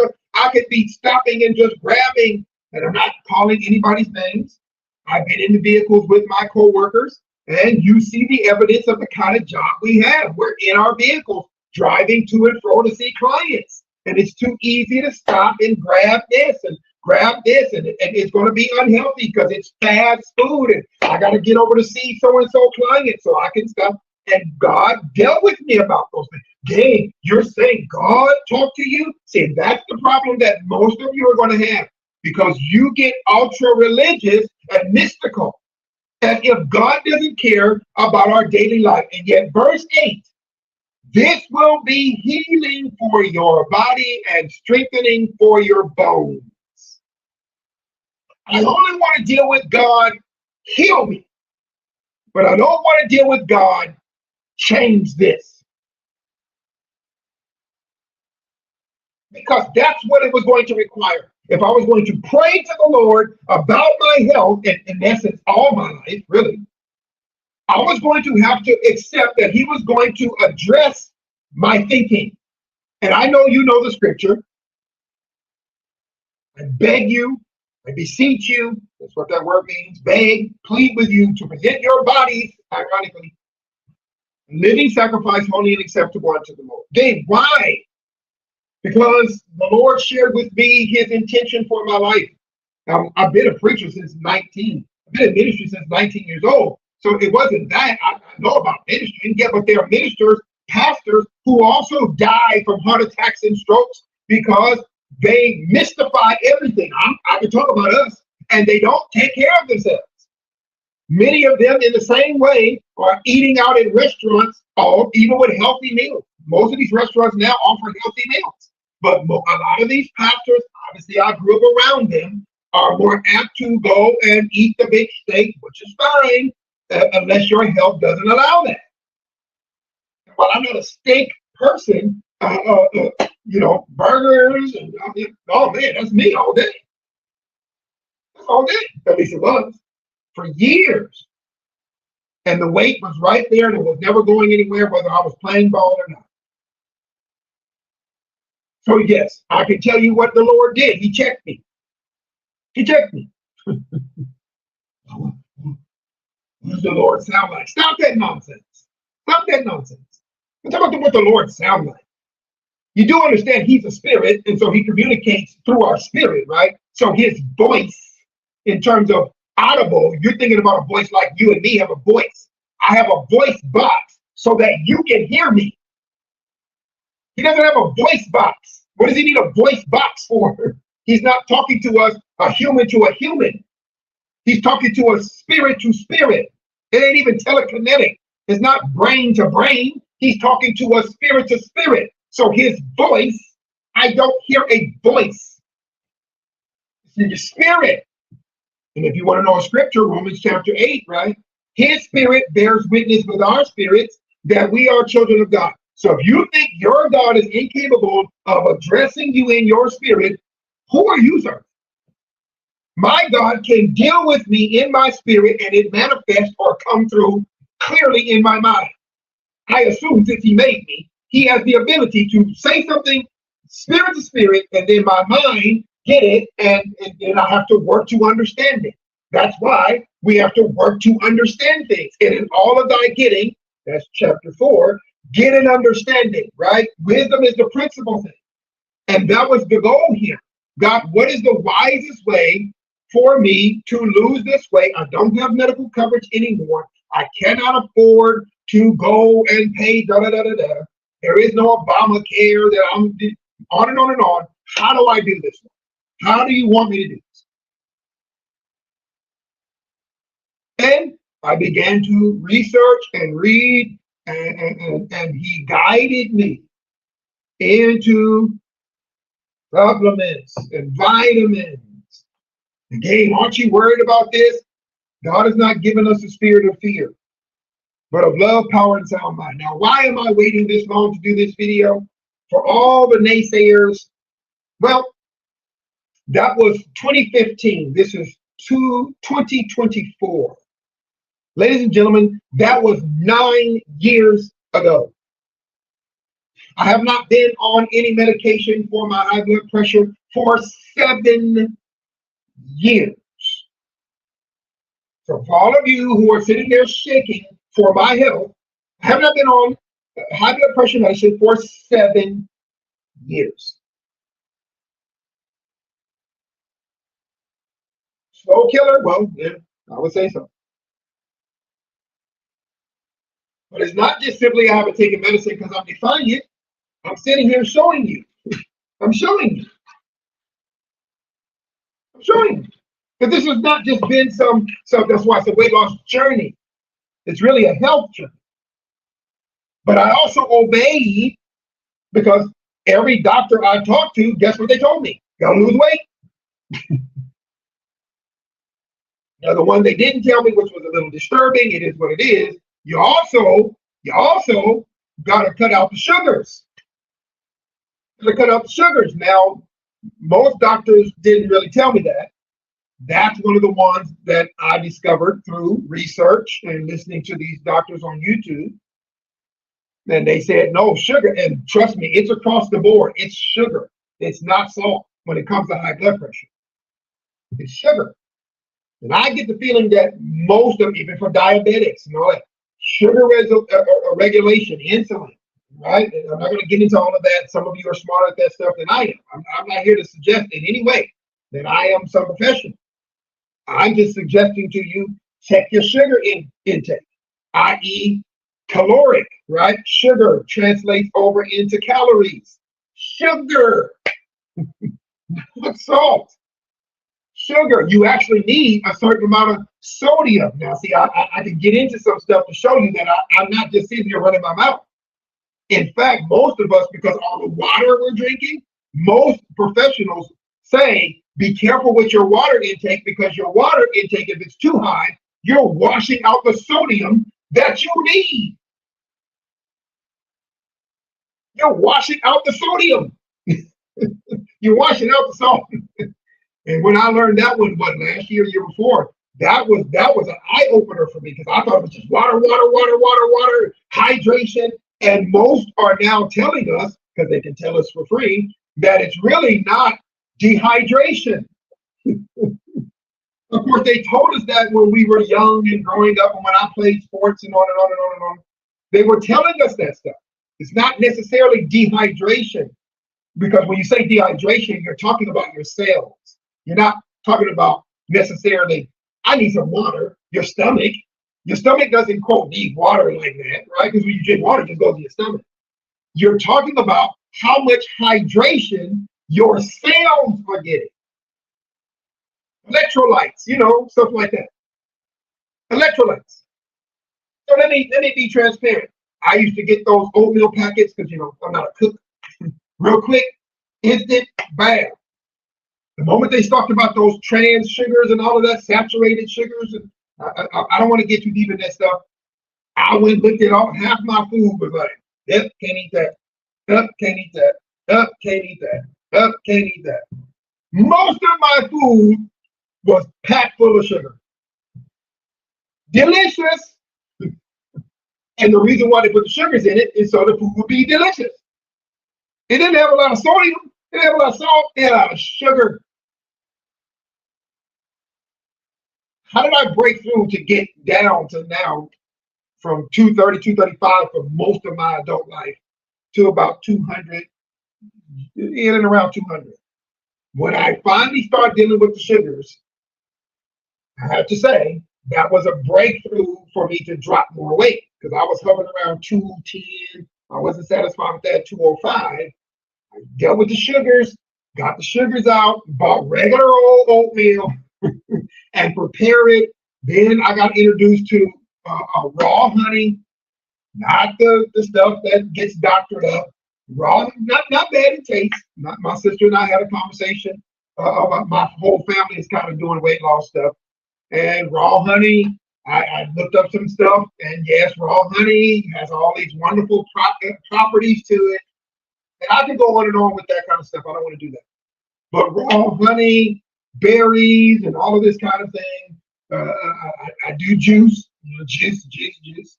be stopping and just grabbing. And I'm not calling anybody's names. I've been in the vehicles with my coworkers, and you see the evidence of the kind of job we have. We're in our vehicles driving to and fro to see clients, and it's too easy to stop and grab this and it's going to be unhealthy because it's fast food, and I got to get over to see so-and-so client so I can stop. And God dealt with me about those things. Dang, you're saying God talked to you? See, that's the problem that most of you are going to have, because you get ultra religious and mystical, as if God doesn't care about our daily life. And yet verse 8, this will be healing for your body and strengthening for your bones. I only want to deal with God, heal me. But I don't want to deal with God, change this. Because that's what it was going to require. If I was going to pray to the Lord about my health, and in essence, all my life, really, I was going to have to accept that He was going to address my thinking. And I know you know the scripture. I beg you, I beseech you, that's what that word means, beg, plead with you to present your bodies, ironically, living sacrifice, holy and acceptable unto the Lord. Dave, why? Because the Lord shared with me His intention for my life. Now, I've been a preacher since 19. I've been in ministry since 19 years old. So it wasn't that. I know about ministry, yeah, but there are ministers, pastors who also die from heart attacks and strokes because they mystify everything. I can talk about us, and they don't take care of themselves. Many of them, in the same way, are eating out in restaurants, even with healthy meals. Most of these restaurants now offer healthy meals. But a lot of these pastors, obviously I grew up around them, are more apt to go and eat the big steak, which is fine, unless your health doesn't allow that. Well, I'm not a steak person, burgers, and oh man, that's me all day. That's all day, at least it was, for years. And the weight was right there, and it was never going anywhere, whether I was playing ball or not. So yes, I can tell you what the Lord did. He checked me. He checked me. What does the Lord sound like? Stop that nonsense. Stop that nonsense. I'm talking about what the Lord sounds like. You do understand he's a spirit, and so he communicates through our spirit, right? So his voice, in terms of audible, you're thinking about a voice like you and me have a voice. I have a voice box so that you can hear me. He doesn't have a voice box. What does he need a voice box for? He's not talking to us, a human to a human. He's talking to us spirit to spirit. It ain't even telekinetic. It's not brain to brain. He's talking to us spirit to spirit. So his voice, I don't hear a voice. It's in your spirit. And if you want to know a scripture, Romans chapter 8, right? His spirit bears witness with our spirits that we are children of God. So if you think your God is incapable of addressing you in your spirit, who are you, sir? My God can deal with me in my spirit and it manifests or come through clearly in my mind. I assume since he made me, he has the ability to say something spirit to spirit, and then my mind get it, and then I have to work to understand it. That's why we have to work to understand things. And in all of thy getting, that's chapter 4, get an understanding, right? Wisdom is the principal thing. And that was the goal here. God, what is the wisest way for me to lose this weight? I don't have medical coverage anymore. I cannot afford to go and pay da-da-da-da-da. There is no Obamacare that I'm on and on and on. How do I do this? How do you want me to do this? And I began to research and read, and he guided me into supplements and vitamins. Again, aren't you worried about this? God has not given us a spirit of fear, but of love, power, and sound mind. Now, why am I waiting this long to do this video? For all the naysayers, well, that was 2015. This is 2024. Ladies and gentlemen, that was 9 years ago. I have not been on any medication for my high blood pressure for 7 years. So for all of you who are sitting there shaking for my health, I have not been on high blood pressure medicine for 7 years. Slow killer? Well, yeah, I would say so. But it's not just simply I haven't taken medicine because I'm defying it. I'm sitting here showing you. I'm showing you. I'm showing you. But this has not just been some that's why it's a weight loss journey. It's really a health journey. But I also obeyed because every doctor I talked to, guess what they told me? Gotta lose weight. Now, the one they didn't tell me, which was a little disturbing, it is what it is. You also got to cut out the sugars. To cut out the sugars. Now, most doctors didn't really tell me that. That's one of the ones that I discovered through research and listening to these doctors on YouTube. And they said, no, sugar. And trust me, it's across the board. It's sugar. It's not salt when it comes to high blood pressure. It's sugar. And I get the feeling that most of, even for diabetics and all that, sugar regulation, insulin, right? And I'm not going to get into all of that. Some of you are smarter at that stuff than I am. I'm not here to suggest in any way that I am some professional. I'm just suggesting to you, check your sugar intake, i.e. caloric, right? Sugar translates over into calories. Sugar, not salt. Sugar, you actually need a certain amount of sodium. Now, see, I can get into some stuff to show you that I'm not just sitting here running my mouth. In fact, most of us, because all the water we're drinking, most professionals say, be careful with your water intake, because your water intake, if it's too high, you're washing out the sodium that you need. You're washing out the sodium. You're washing out the salt. And when I learned that one, what, last year, year before, that was an eye opener for me, because I thought it was just water, hydration. And most are now telling us, because they can tell us for free, that it's really not dehydration. Of course, they told us that when we were young and growing up, and when I played sports and on and on and on and on. They were telling us that stuff. It's not necessarily dehydration, because when you say dehydration, you're talking about your cells. You're not talking about necessarily, I need some water. Your stomach doesn't, quote, need water like that, right? Because when you drink water, it just goes to your stomach. You're talking about how much hydration your cells are getting. Electrolytes, stuff like that. Electrolytes. So let me be transparent. I used to get those oatmeal packets because I'm not a cook. Real quick, instant, bam. The moment they talked about those trans sugars and all of that, saturated sugars, and I don't want to get too deep in that stuff. I went and looked at all, half my food was like, yep, can't eat that. Up, can't eat that. Up, can't eat that. Up, can't eat that. Most of my food was packed full of sugar. Delicious. And the reason why they put the sugars in it is so the food would be delicious. It didn't have a lot of sodium. It didn't have a lot of salt. It had a lot of sugar. How did I break through to get down to now from 230, 235 for most of my adult life to about 200, in and around 200? When I finally started dealing with the sugars, I have to say, that was a breakthrough for me to drop more weight, because I was hovering around 210. I wasn't satisfied with that, 205. I dealt with the sugars, got the sugars out, bought regular old oatmeal and prepare it. Then I got introduced to raw honey, not the stuff that gets doctored up. Raw, not bad in taste. My sister and I had a conversation about my whole family is kind of doing weight loss stuff. And raw honey, I looked up some stuff, and yes, raw honey has all these wonderful properties to it. And I can go on and on with that kind of stuff. I don't want to do that. But raw honey, berries, and all of this kind of thing. I do juice. Juice.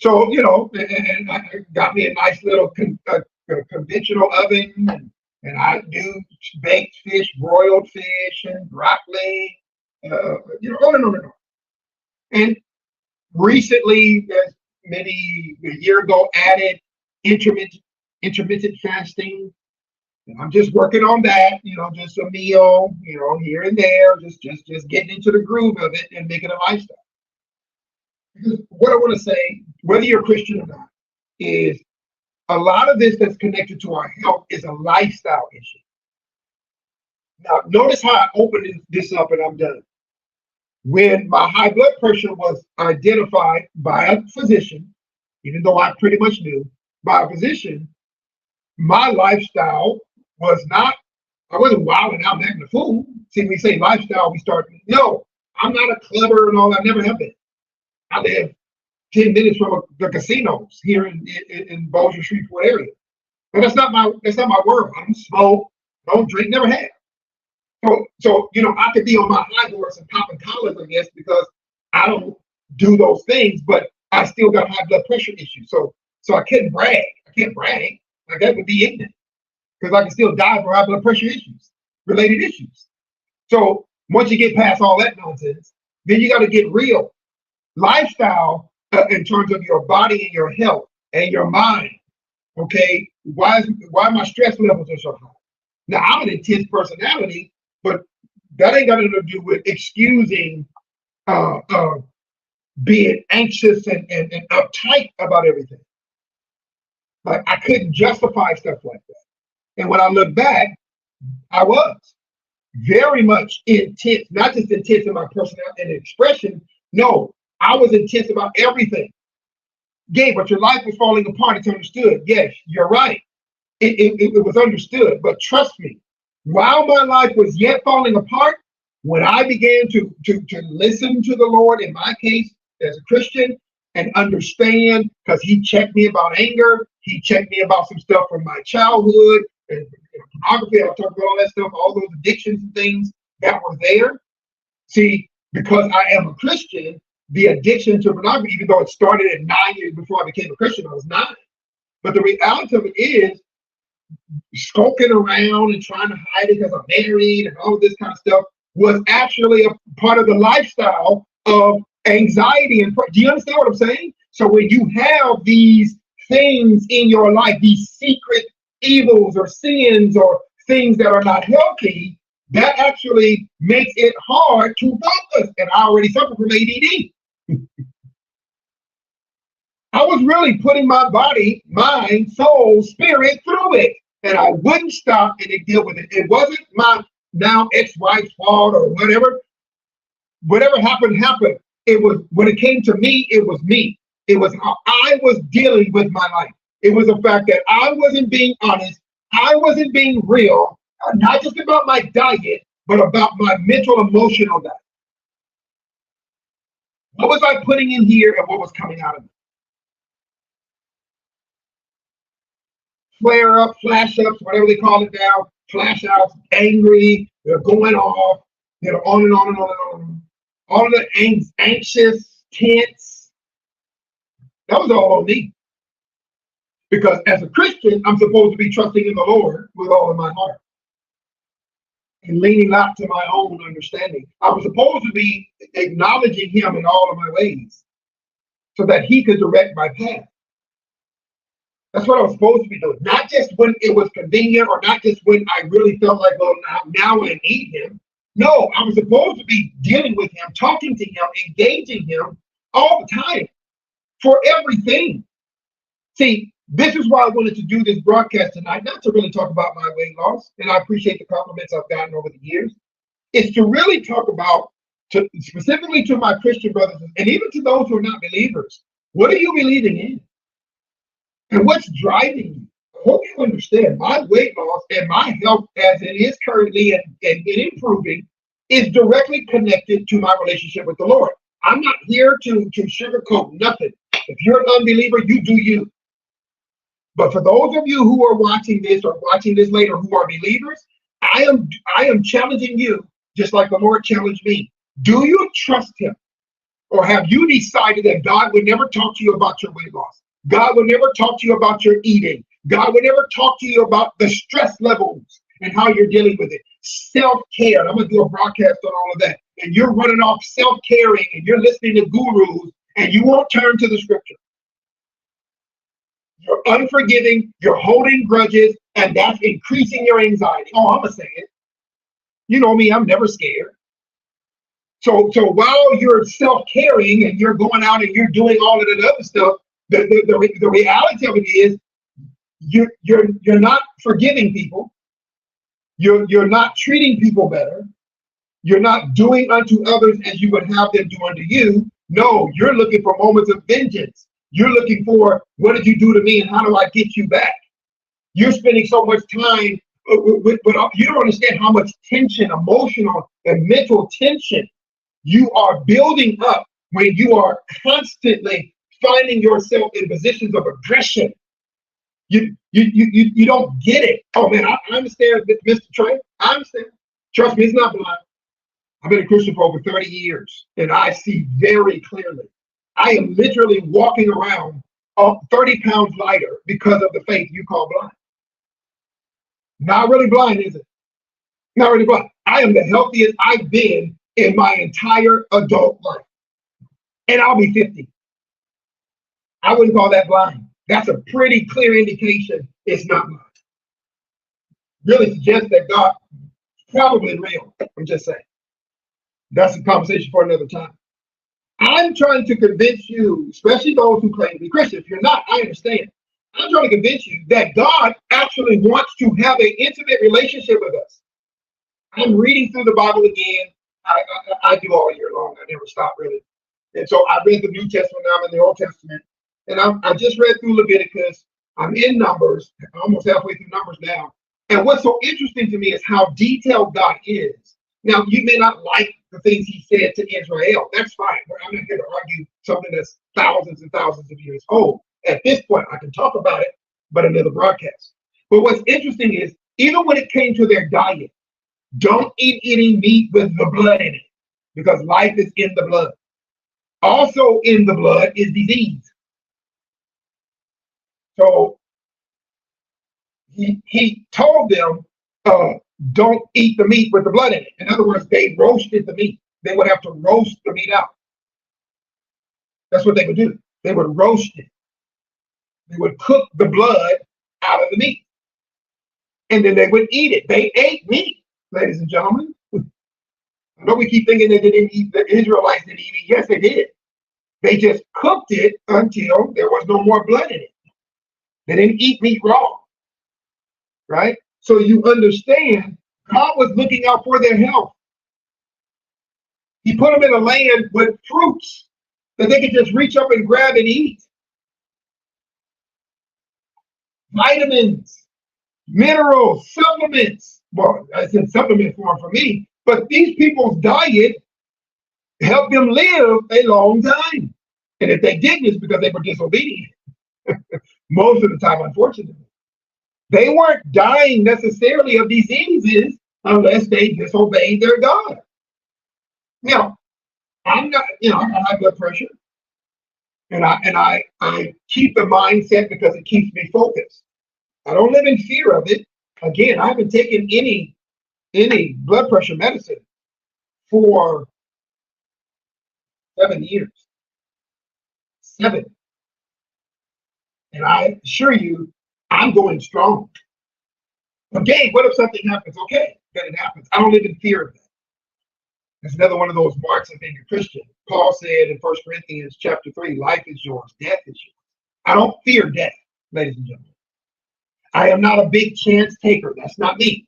So, and I got me a nice little conventional oven, and I do baked fish, broiled fish, and broccoli, on and on and on. And recently, maybe a year ago, added intermittent fasting. And I'm just working on that, just a meal, here and there, just getting into the groove of it and making a lifestyle. Because what I want to say, whether you're a Christian or not, is a lot of this that's connected to our health is a lifestyle issue. Now, notice how I opened this up and I'm done. When my high blood pressure was identified by a physician, even though I pretty much knew, by a physician, my lifestyle was not, I wasn't wilding out and acting a fool. See, when we say lifestyle, no, I'm not a clubber and all that, never have been. I live 10 minutes from the casinos here in Bossier Shreveport area. But that's not my world. I don't smoke, don't drink, never have. So I could be on my high horse and popping collars, I guess, because I don't do those things, but I still got high blood pressure issues. So I couldn't brag. I can't brag. Like, that would be ignorant, because I can still die for high blood pressure issues, related issues. So once you get past all that nonsense, then you got to get real. Lifestyle in terms of your body and your health and your mind. Okay, why my stress levels are so high? Now, I'm an intense personality, but that ain't got nothing to do with excusing being anxious and uptight about everything. Like, I couldn't justify stuff like that. And when I look back, I was very much intense, not just intense in my personality and expression. No, I was intense about everything. Gabe, but your life was falling apart. It's understood. Yes, you're right. It was understood. But trust me, while my life was yet falling apart, when I began to listen to the Lord, in my case, as a Christian, and understand, because he checked me about anger, he checked me about some stuff from my childhood, and pornography, I'll talk about all that stuff, all those addictions and things that were there. See, because I am a Christian, the addiction to pornography, even though it started at 9 years before I became a Christian, I was 9. But the reality of it is, skulking around and trying to hide it because I'm married and all of this kind of stuff was actually a part of the lifestyle of anxiety. And do you understand what I'm saying? So when you have these things in your life, these secret evils or sins or things that are not healthy, that actually makes it hard to focus. And I already suffer from ADD. I was really putting my body, mind, soul, spirit through it. And I wouldn't stop and deal with it. It wasn't my now ex-wife's fault or whatever. Whatever happened, happened. It was, when it came to me, it was me. It was how I was dealing with my life. It was the fact that I wasn't being honest. I wasn't being real, not just about my diet, but about my mental, emotional diet. What was I putting in here and what was coming out of me? Flare up, flash ups, whatever they call it now, flash outs, angry, they're going off, on and on and on and on. All of the anxious, tense, that was all on me. Because as a Christian, I'm supposed to be trusting in the Lord with all of my heart and leaning not to my own understanding. I was supposed to be acknowledging him in all of my ways so that he could direct my path. That's what I was supposed to be doing. Not just when it was convenient or not just when I really felt like, well, now I need him. No, I was supposed to be dealing with him, talking to him, engaging him all the time for everything. See, this is why I wanted to do this broadcast tonight, not to really talk about my weight loss, and I appreciate the compliments I've gotten over the years. It's to really talk about, specifically to my Christian brothers, and even to those who are not believers, what are you believing in? And what's driving you? I hope you understand my weight loss and my health as it is currently and improving is directly connected to my relationship with the Lord. I'm not here to sugarcoat nothing. If you're an unbeliever, you do you. But for those of you who are watching this or watching this later who are believers, I am challenging you, just like the Lord challenged me. Do you trust him? Or have you decided that God would never talk to you about your weight loss? God would never talk to you about your eating. God would never talk to you about the stress levels and how you're dealing with it. Self-care. I'm going to do a broadcast on all of that. And you're running off self-caring and you're listening to gurus and you won't turn to the scripture. You're unforgiving, you're holding grudges, and that's increasing your anxiety. Oh, I'm going to say it. You know me, I'm never scared. So while you're self-caring and you're going out and you're doing all of that other stuff, the reality of it is you're not forgiving people. You're not treating people better. You're not doing unto others as you would have them do unto you. No, you're looking for moments of vengeance. You're looking for, what did you do to me and how do I get you back? You're spending so much time with you don't understand how much tension, emotional and mental tension you are building up when you are constantly finding yourself in positions of aggression. You don't get it. Oh man, I understand, Mr. Trey. I understand. Trust me, it's not blind. I've been a Christian for over 30 years, and I see very clearly. I am literally walking around 30 pounds lighter because of the faith you call blind. Not really blind, is it? Not really blind. I am the healthiest I've been in my entire adult life. And I'll be 50. I wouldn't call that blind. That's a pretty clear indication it's not blind. Really suggests that God is probably real. I'm just saying. That's a conversation for another time. I'm trying to convince you, especially those who claim to be Christian. If you're not, I understand. I'm trying to convince you that God actually wants to have an intimate relationship with us. I'm reading through the Bible again. I do all year long. I never stop really. And so I read the New Testament, now I'm in the Old Testament. And I just read through Leviticus. I'm in Numbers, almost halfway through Numbers now. And what's so interesting to me is how detailed God is. Now, you may not like the things he said to Israel. That's fine. I'm not here to argue something that's thousands and thousands of years old. At this point, I can talk about it, but another broadcast. But what's interesting is, even when it came to their diet, don't eat any meat with the blood in it, because life is in the blood. Also in the blood is disease. So he told them, don't eat the meat with the blood in it. In other words, they roasted the meat. They would have to roast the meat out. That's what they would do. They would roast it. They would cook the blood out of the meat. And then they would eat it. They ate meat, ladies and gentlemen. I know we keep thinking that they didn't eat, the Israelites didn't eat meat. Yes, they did. They just cooked it until there was no more blood in it. They didn't eat meat raw, right? So you understand, God was looking out for their health. He put them in a land with fruits that they could just reach up and grab and eat. Vitamins, minerals, supplements. Well, I said supplement form for me, but these people's diet helped them live a long time. And if they didn't, it's because they were disobedient. Most of the time, unfortunately. They weren't dying necessarily of diseases unless they disobeyed their God. Now, I'm not, I got high blood pressure. And I keep the mindset because it keeps me focused. I don't live in fear of it. Again, I haven't taken any blood pressure medicine for 7 years. 7. And I assure you, I'm going strong. Again, what if something happens? Okay, then it happens. I don't live in fear of that. That's another one of those marks of being a Christian. Paul said in 1 Corinthians chapter 3, life is yours, death is yours. I don't fear death, ladies and gentlemen. I am not a big chance taker. That's not me.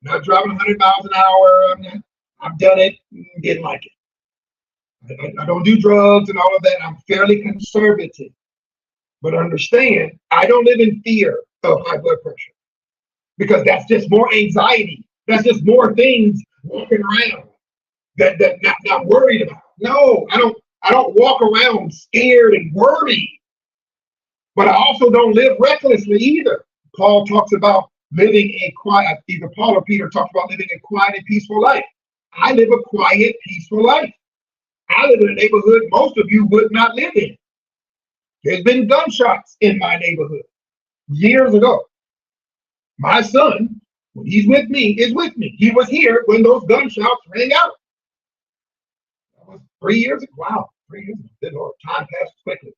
I'm not driving 100 miles an hour. I've done it, didn't like it. I don't do drugs and all of that. I'm fairly conservative. But understand, I don't live in fear of high blood pressure because that's just more anxiety. That's just more things walking around that not worried about. No, I don't walk around scared and worried. But I also don't live recklessly either. Paul talks about living a quiet, either Paul or Peter talks about living a quiet and peaceful life. I live a quiet, peaceful life. I live in a neighborhood most of you would not live in. There's been gunshots in my neighborhood years ago. My son, when he's with me, is with me. He was here when those gunshots rang out. That was 3 years ago. Wow, 3 years ago. Good Lord, time passes quickly.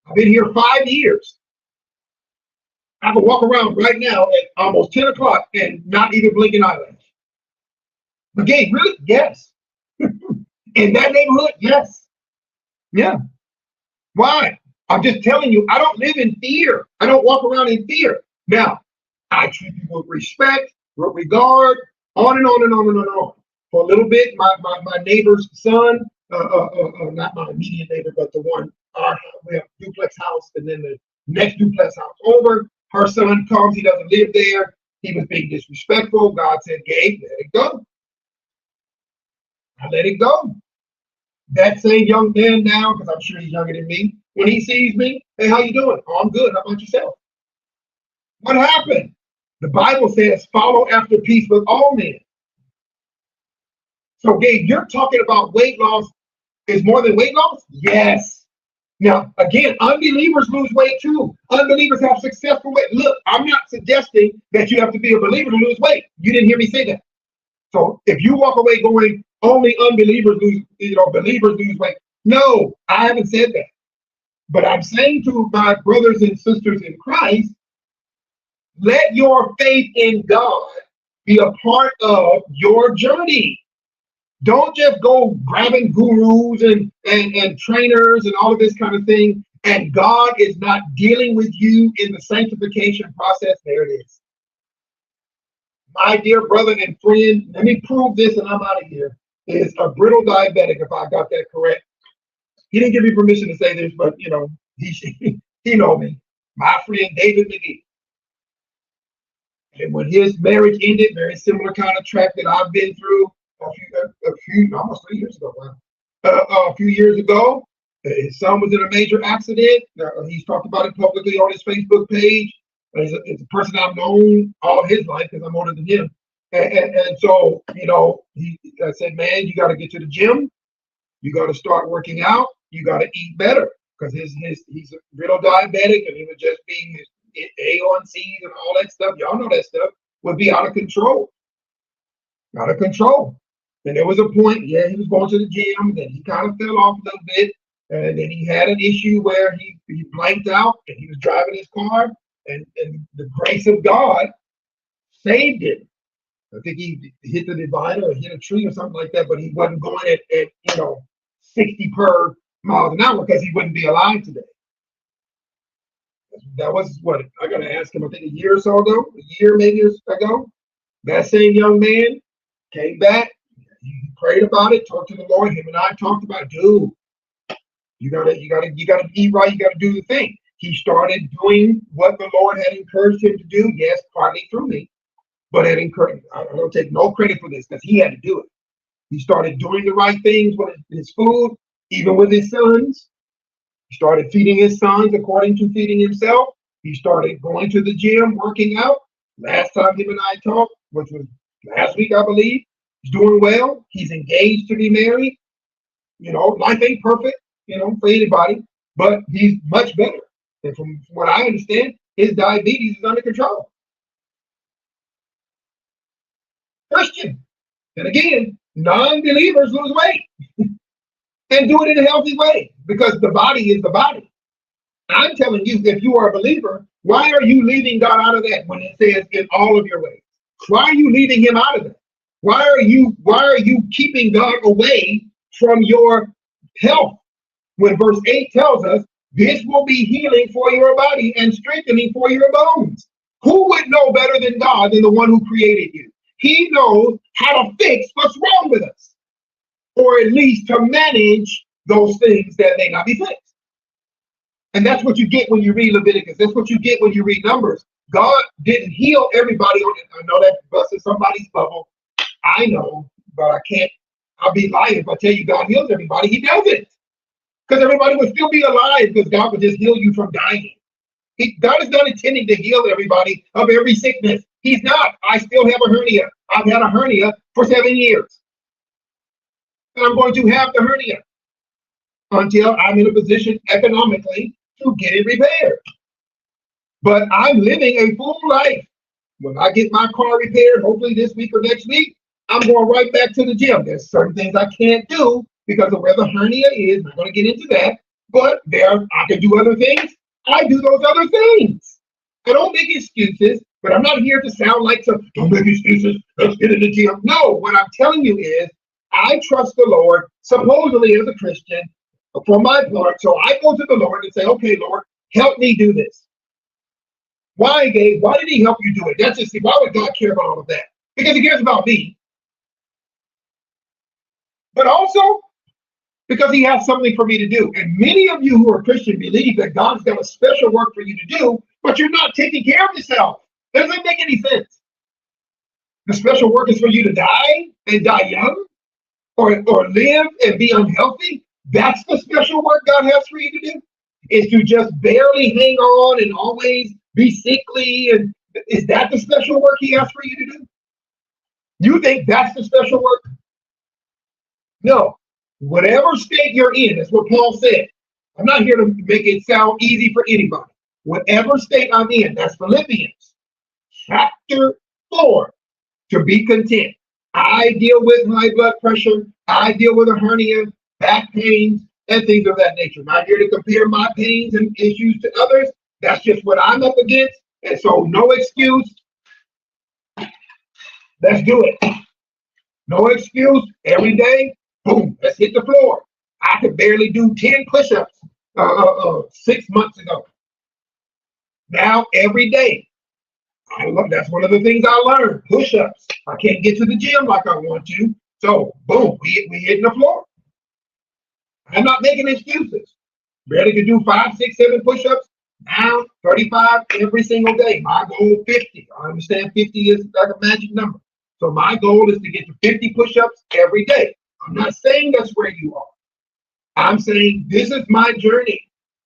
I've been here 5 years. I can walk around right now at almost 10 o'clock and not even blink an eyelash. Again, really? Yes. In that neighborhood? Yes. Yeah. Why? I'm just telling you, I don't live in fear. I don't walk around in fear. Now, I treat people with respect, with regard, on and on and on and on and on. For a little bit, my neighbor's son, not my immediate neighbor, but the one, we have a duplex house, and then the next duplex house over, her son comes, he doesn't live there. He was being disrespectful. God said, Gabe, let it go. I let it go. That same young man now, because I'm sure he's younger than me, when he sees me, hey, how you doing? Oh, I'm good. How about yourself? What happened? The Bible says, follow after peace with all men. So, Gabe, you're talking about weight loss is more than weight loss? Yes. Now, again, unbelievers lose weight too. Unbelievers have successful weight. Look, I'm not suggesting that you have to be a believer to lose weight. You didn't hear me say that. So if you walk away going, only unbelievers lose, believers lose weight. No, I haven't said that. But I'm saying to my brothers and sisters in Christ, let your faith in God be a part of your journey. Don't just go grabbing gurus and trainers and all of this kind of thing, and God is not dealing with you in the sanctification process. There it is. My dear brother and friend, let me prove this and I'm out of here, is a brittle diabetic, if I got that correct. He didn't give me permission to say this, but he know me. My friend David McGee. And when his marriage ended, very similar kind of track that I've been through almost 3 years ago. A few years ago, his son was in a major accident. He's talked about it publicly on his Facebook page. It's a person I've known all his life because I'm older than him. And so, I said, man, you got to get to the gym. You got to start working out. You got to eat better because he's a brittle diabetic and he was just being A1Cs and all that stuff, y'all know that stuff, would be out of control. Out of control. And there was a point, yeah, he was going to the gym, then he kind of fell off a little bit. And then he had an issue where he blanked out and he was driving his car, and the grace of God saved him. I think he hit the divider or hit a tree or something like that, but he wasn't going at 60 per miles an hour, because he wouldn't be alive today. That was what I got to ask him, I think a year or so ago, a year maybe ago. That same young man came back, he prayed about it, talked to the Lord. Him and I talked about, dude, you gotta eat right, you gotta do the thing. He started doing what the Lord had encouraged him to do, yes, partly through me, but had encouraged. I don't take no credit for this, because he had to do it. He started doing the right things with his food, even with his sons. He started feeding his sons according to feeding himself. He started going to the gym, working out. Last time him and I talked, which was last week, I believe, he's doing well. He's engaged to be married. Life ain't perfect, for anybody, but he's much better. And from what I understand, his diabetes is under control. Christian. And again, non-believers lose weight and do it in a healthy way, because the body is the body. I'm telling you, if you are a believer, why are you leaving God out of that when it says in all of your ways? Why are you leaving him out of that? Why are you keeping God away from your health? When verse 8 tells us, this will be healing for your body and strengthening for your bones. Who would know better than God, than the one who created you? He knows how to fix what's wrong with us, or at least to manage those things that may not be fixed. And that's what you get when you read Leviticus. That's what you get when you read Numbers. God didn't heal everybody on it. I know that busted somebody's bubble. I know, but I'll be lying if I tell you God heals everybody. He doesn't. Because everybody would still be alive, because God would just heal you from dying. God is not intending to heal everybody of every sickness. He's not. I still have a hernia. I've had a hernia for 7 years. And I'm going to have the hernia until I'm in a position economically to get it repaired. But I'm living a full life. When I get my car repaired, hopefully this week or next week, I'm going right back to the gym. There's certain things I can't do because of where the hernia is. I'm going to get into that. But I can do other things. I do those other things. I don't make excuses, but I'm not here to sound like don't make excuses, let's get in the gym. No, what I'm telling you is, I trust the Lord, supposedly as a Christian, for my part. So I go to the Lord and say, okay, Lord, help me do this. Why, Gabe? Why did he help you do it? That's just, why would God care about all of that? Because he cares about me. But also, because he has something for me to do. And many of you who are Christian believe that God's got a special work for you to do, but you're not taking care of yourself. Doesn't make any sense. The special work is for you to die and die young, or live and be unhealthy. That's the special work God has for you to do, is to just barely hang on and always be sickly. And is that the special work he has for you to do? You think that's the special work? No. Whatever state you're in, that's what Paul said. I'm not here to make it sound easy for anybody. Whatever state I'm in, that's Philippians chapter 4, to be content. I deal with high blood pressure. I deal with a hernia, back pains, and things of that nature. I'm not here to compare my pains and issues to others. That's just what I'm up against. And so no excuse. Let's do it. No excuse. Every day, boom, let's hit the floor. I could barely do 10 push-ups 6 months ago. Now, every day, that's one of the things I learned, push-ups. I can't get to the gym like I want to. So, boom, we hitting the floor. I'm not making excuses. Barely could do 5, 6, 7 push-ups. Now, 35 every single day. My goal, 50. I understand 50 is like a magic number. So my goal is to get to 50 push-ups every day. I'm not saying that's where you are. I'm saying this is my journey,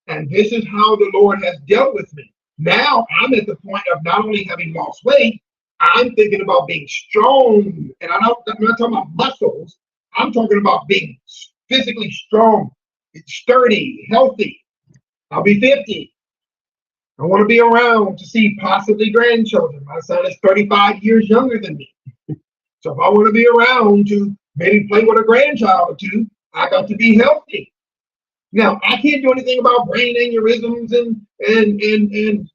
and this is how the Lord has dealt with me. Now I'm at the point of not only having lost weight, I'm thinking about being strong. And I'm not talking about muscles. I'm talking about being physically strong, sturdy, healthy. I'll be 50. I want to be around to see possibly grandchildren. My son is 35 years younger than me. So if I want to be around to maybe play with a grandchild or two, I got to be healthy. Now, I can't do anything about brain aneurysms and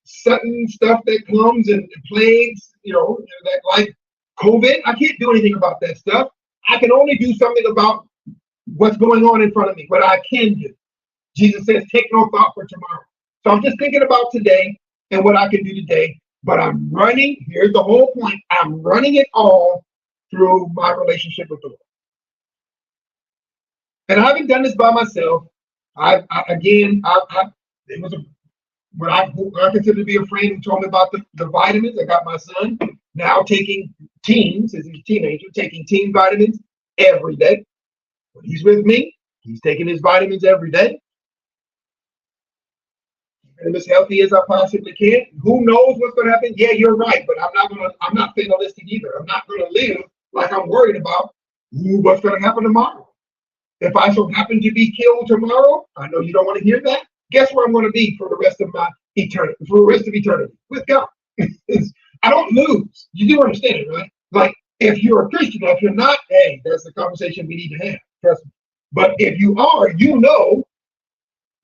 sudden stuff that comes and plagues, that like COVID. I can't do anything about that stuff. I can only do something about what's going on in front of me, what I can do. Jesus says, take no thought for tomorrow. So I'm just thinking about today and what I can do today, but I'm running, here's the whole point, I'm running it all through my relationship with the Lord. And I haven't done this by myself. It was what I consider to be a friend who told me about the vitamins. I got my son now taking teens, as he's a teenager, taking teen vitamins every day. When he's with me, he's taking his vitamins every day. And as healthy as I possibly can. Who knows what's going to happen? Yeah, you're right, but I'm not fatalistic either. I'm not going to live like I'm worried about what's going to happen tomorrow. If I so happen to be killed tomorrow, I know you don't want to hear that. Guess where I'm going to be for the rest of my eternity, for the rest of eternity? With God. I don't lose. You do understand it, right? Like, if you're a Christian, if you're not, hey, that's the conversation we need to have. Trust me. But if you are,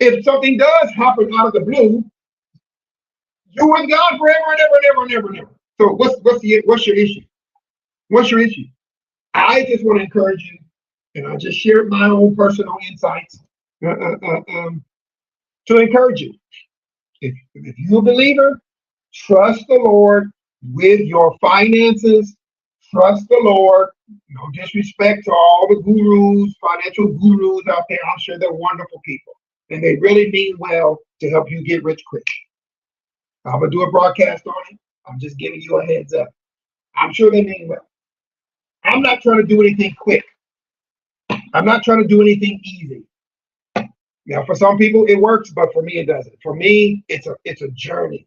if something does happen out of the blue, you're with God forever and ever and ever and ever and ever. So what's your issue? What's your issue? I just want to encourage you, and I just shared my own personal insights to encourage you. If you're a believer, trust the Lord with your finances. Trust the Lord. No disrespect to all the gurus, financial gurus out there. I'm sure they're wonderful people. And they really mean well to help you get rich quick. I'm going to do a broadcast on it. I'm just giving you a heads up. I'm sure they mean well. I'm not trying to do anything quick. I'm not trying to do anything easy. Now, for some people, it works, but for me, it doesn't. For me, it's a journey.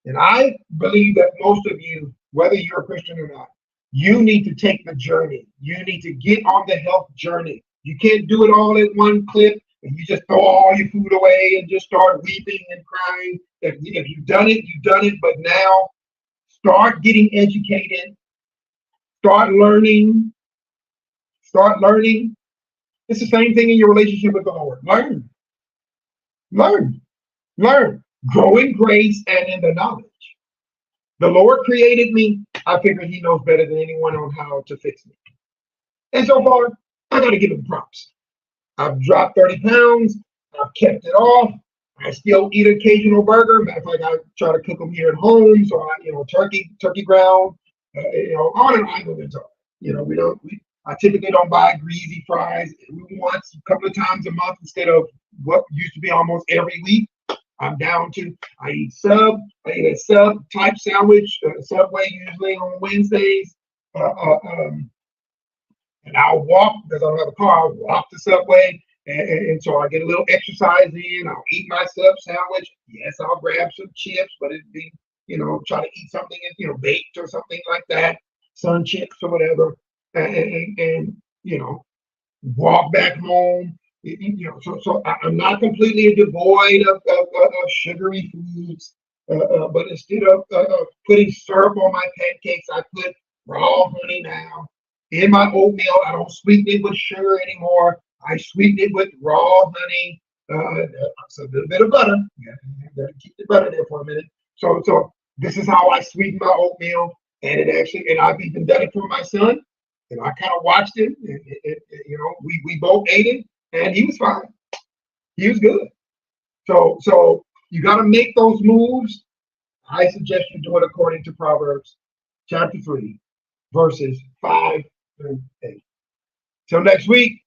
And I believe that most of you, whether you're a Christian or not, you need to take the journey. You need to get on the health journey. You can't do it all in one clip and you just throw all your food away and just start weeping and crying. If you've done it, you've done it. But now start getting educated. Start learning. Start learning. It's the same thing in your relationship with the Lord. Learn. Learn. Learn. Grow in grace and in the knowledge. The Lord created me. I figure he knows better than anyone on how to fix me. And so far, I got to give him props. I've dropped 30 pounds. I've kept it off. I still eat an occasional burger. Matter of fact, I try to cook them here at home. So turkey ground, on and on and on. I typically don't buy greasy fries. Once, a couple of times a month instead of what used to be almost every week. I'm down to, I eat a sub type sandwich, Subway usually on Wednesdays. And I'll walk because I don't have a car. I'll walk to Subway. And so I get a little exercise in. I'll eat my sub sandwich. Yes, I'll grab some chips, but it'd be, try to eat something, baked or something like that, sun chips or whatever. And walk back home. So I'm not completely devoid of sugary foods, but instead of putting syrup on my pancakes, I put raw honey now. In my oatmeal, I don't sweeten it with sugar anymore. I sweeten it with raw honey, so a little bit of butter. Yeah, gotta keep the butter there for a minute. So this is how I sweeten my oatmeal, and I've even done it for my son. And I kind of watched him, and we both ate it, and he was fine. He was good. So you got to make those moves. I suggest you do it according to Proverbs chapter 3, verses 5 through 8. Till next week.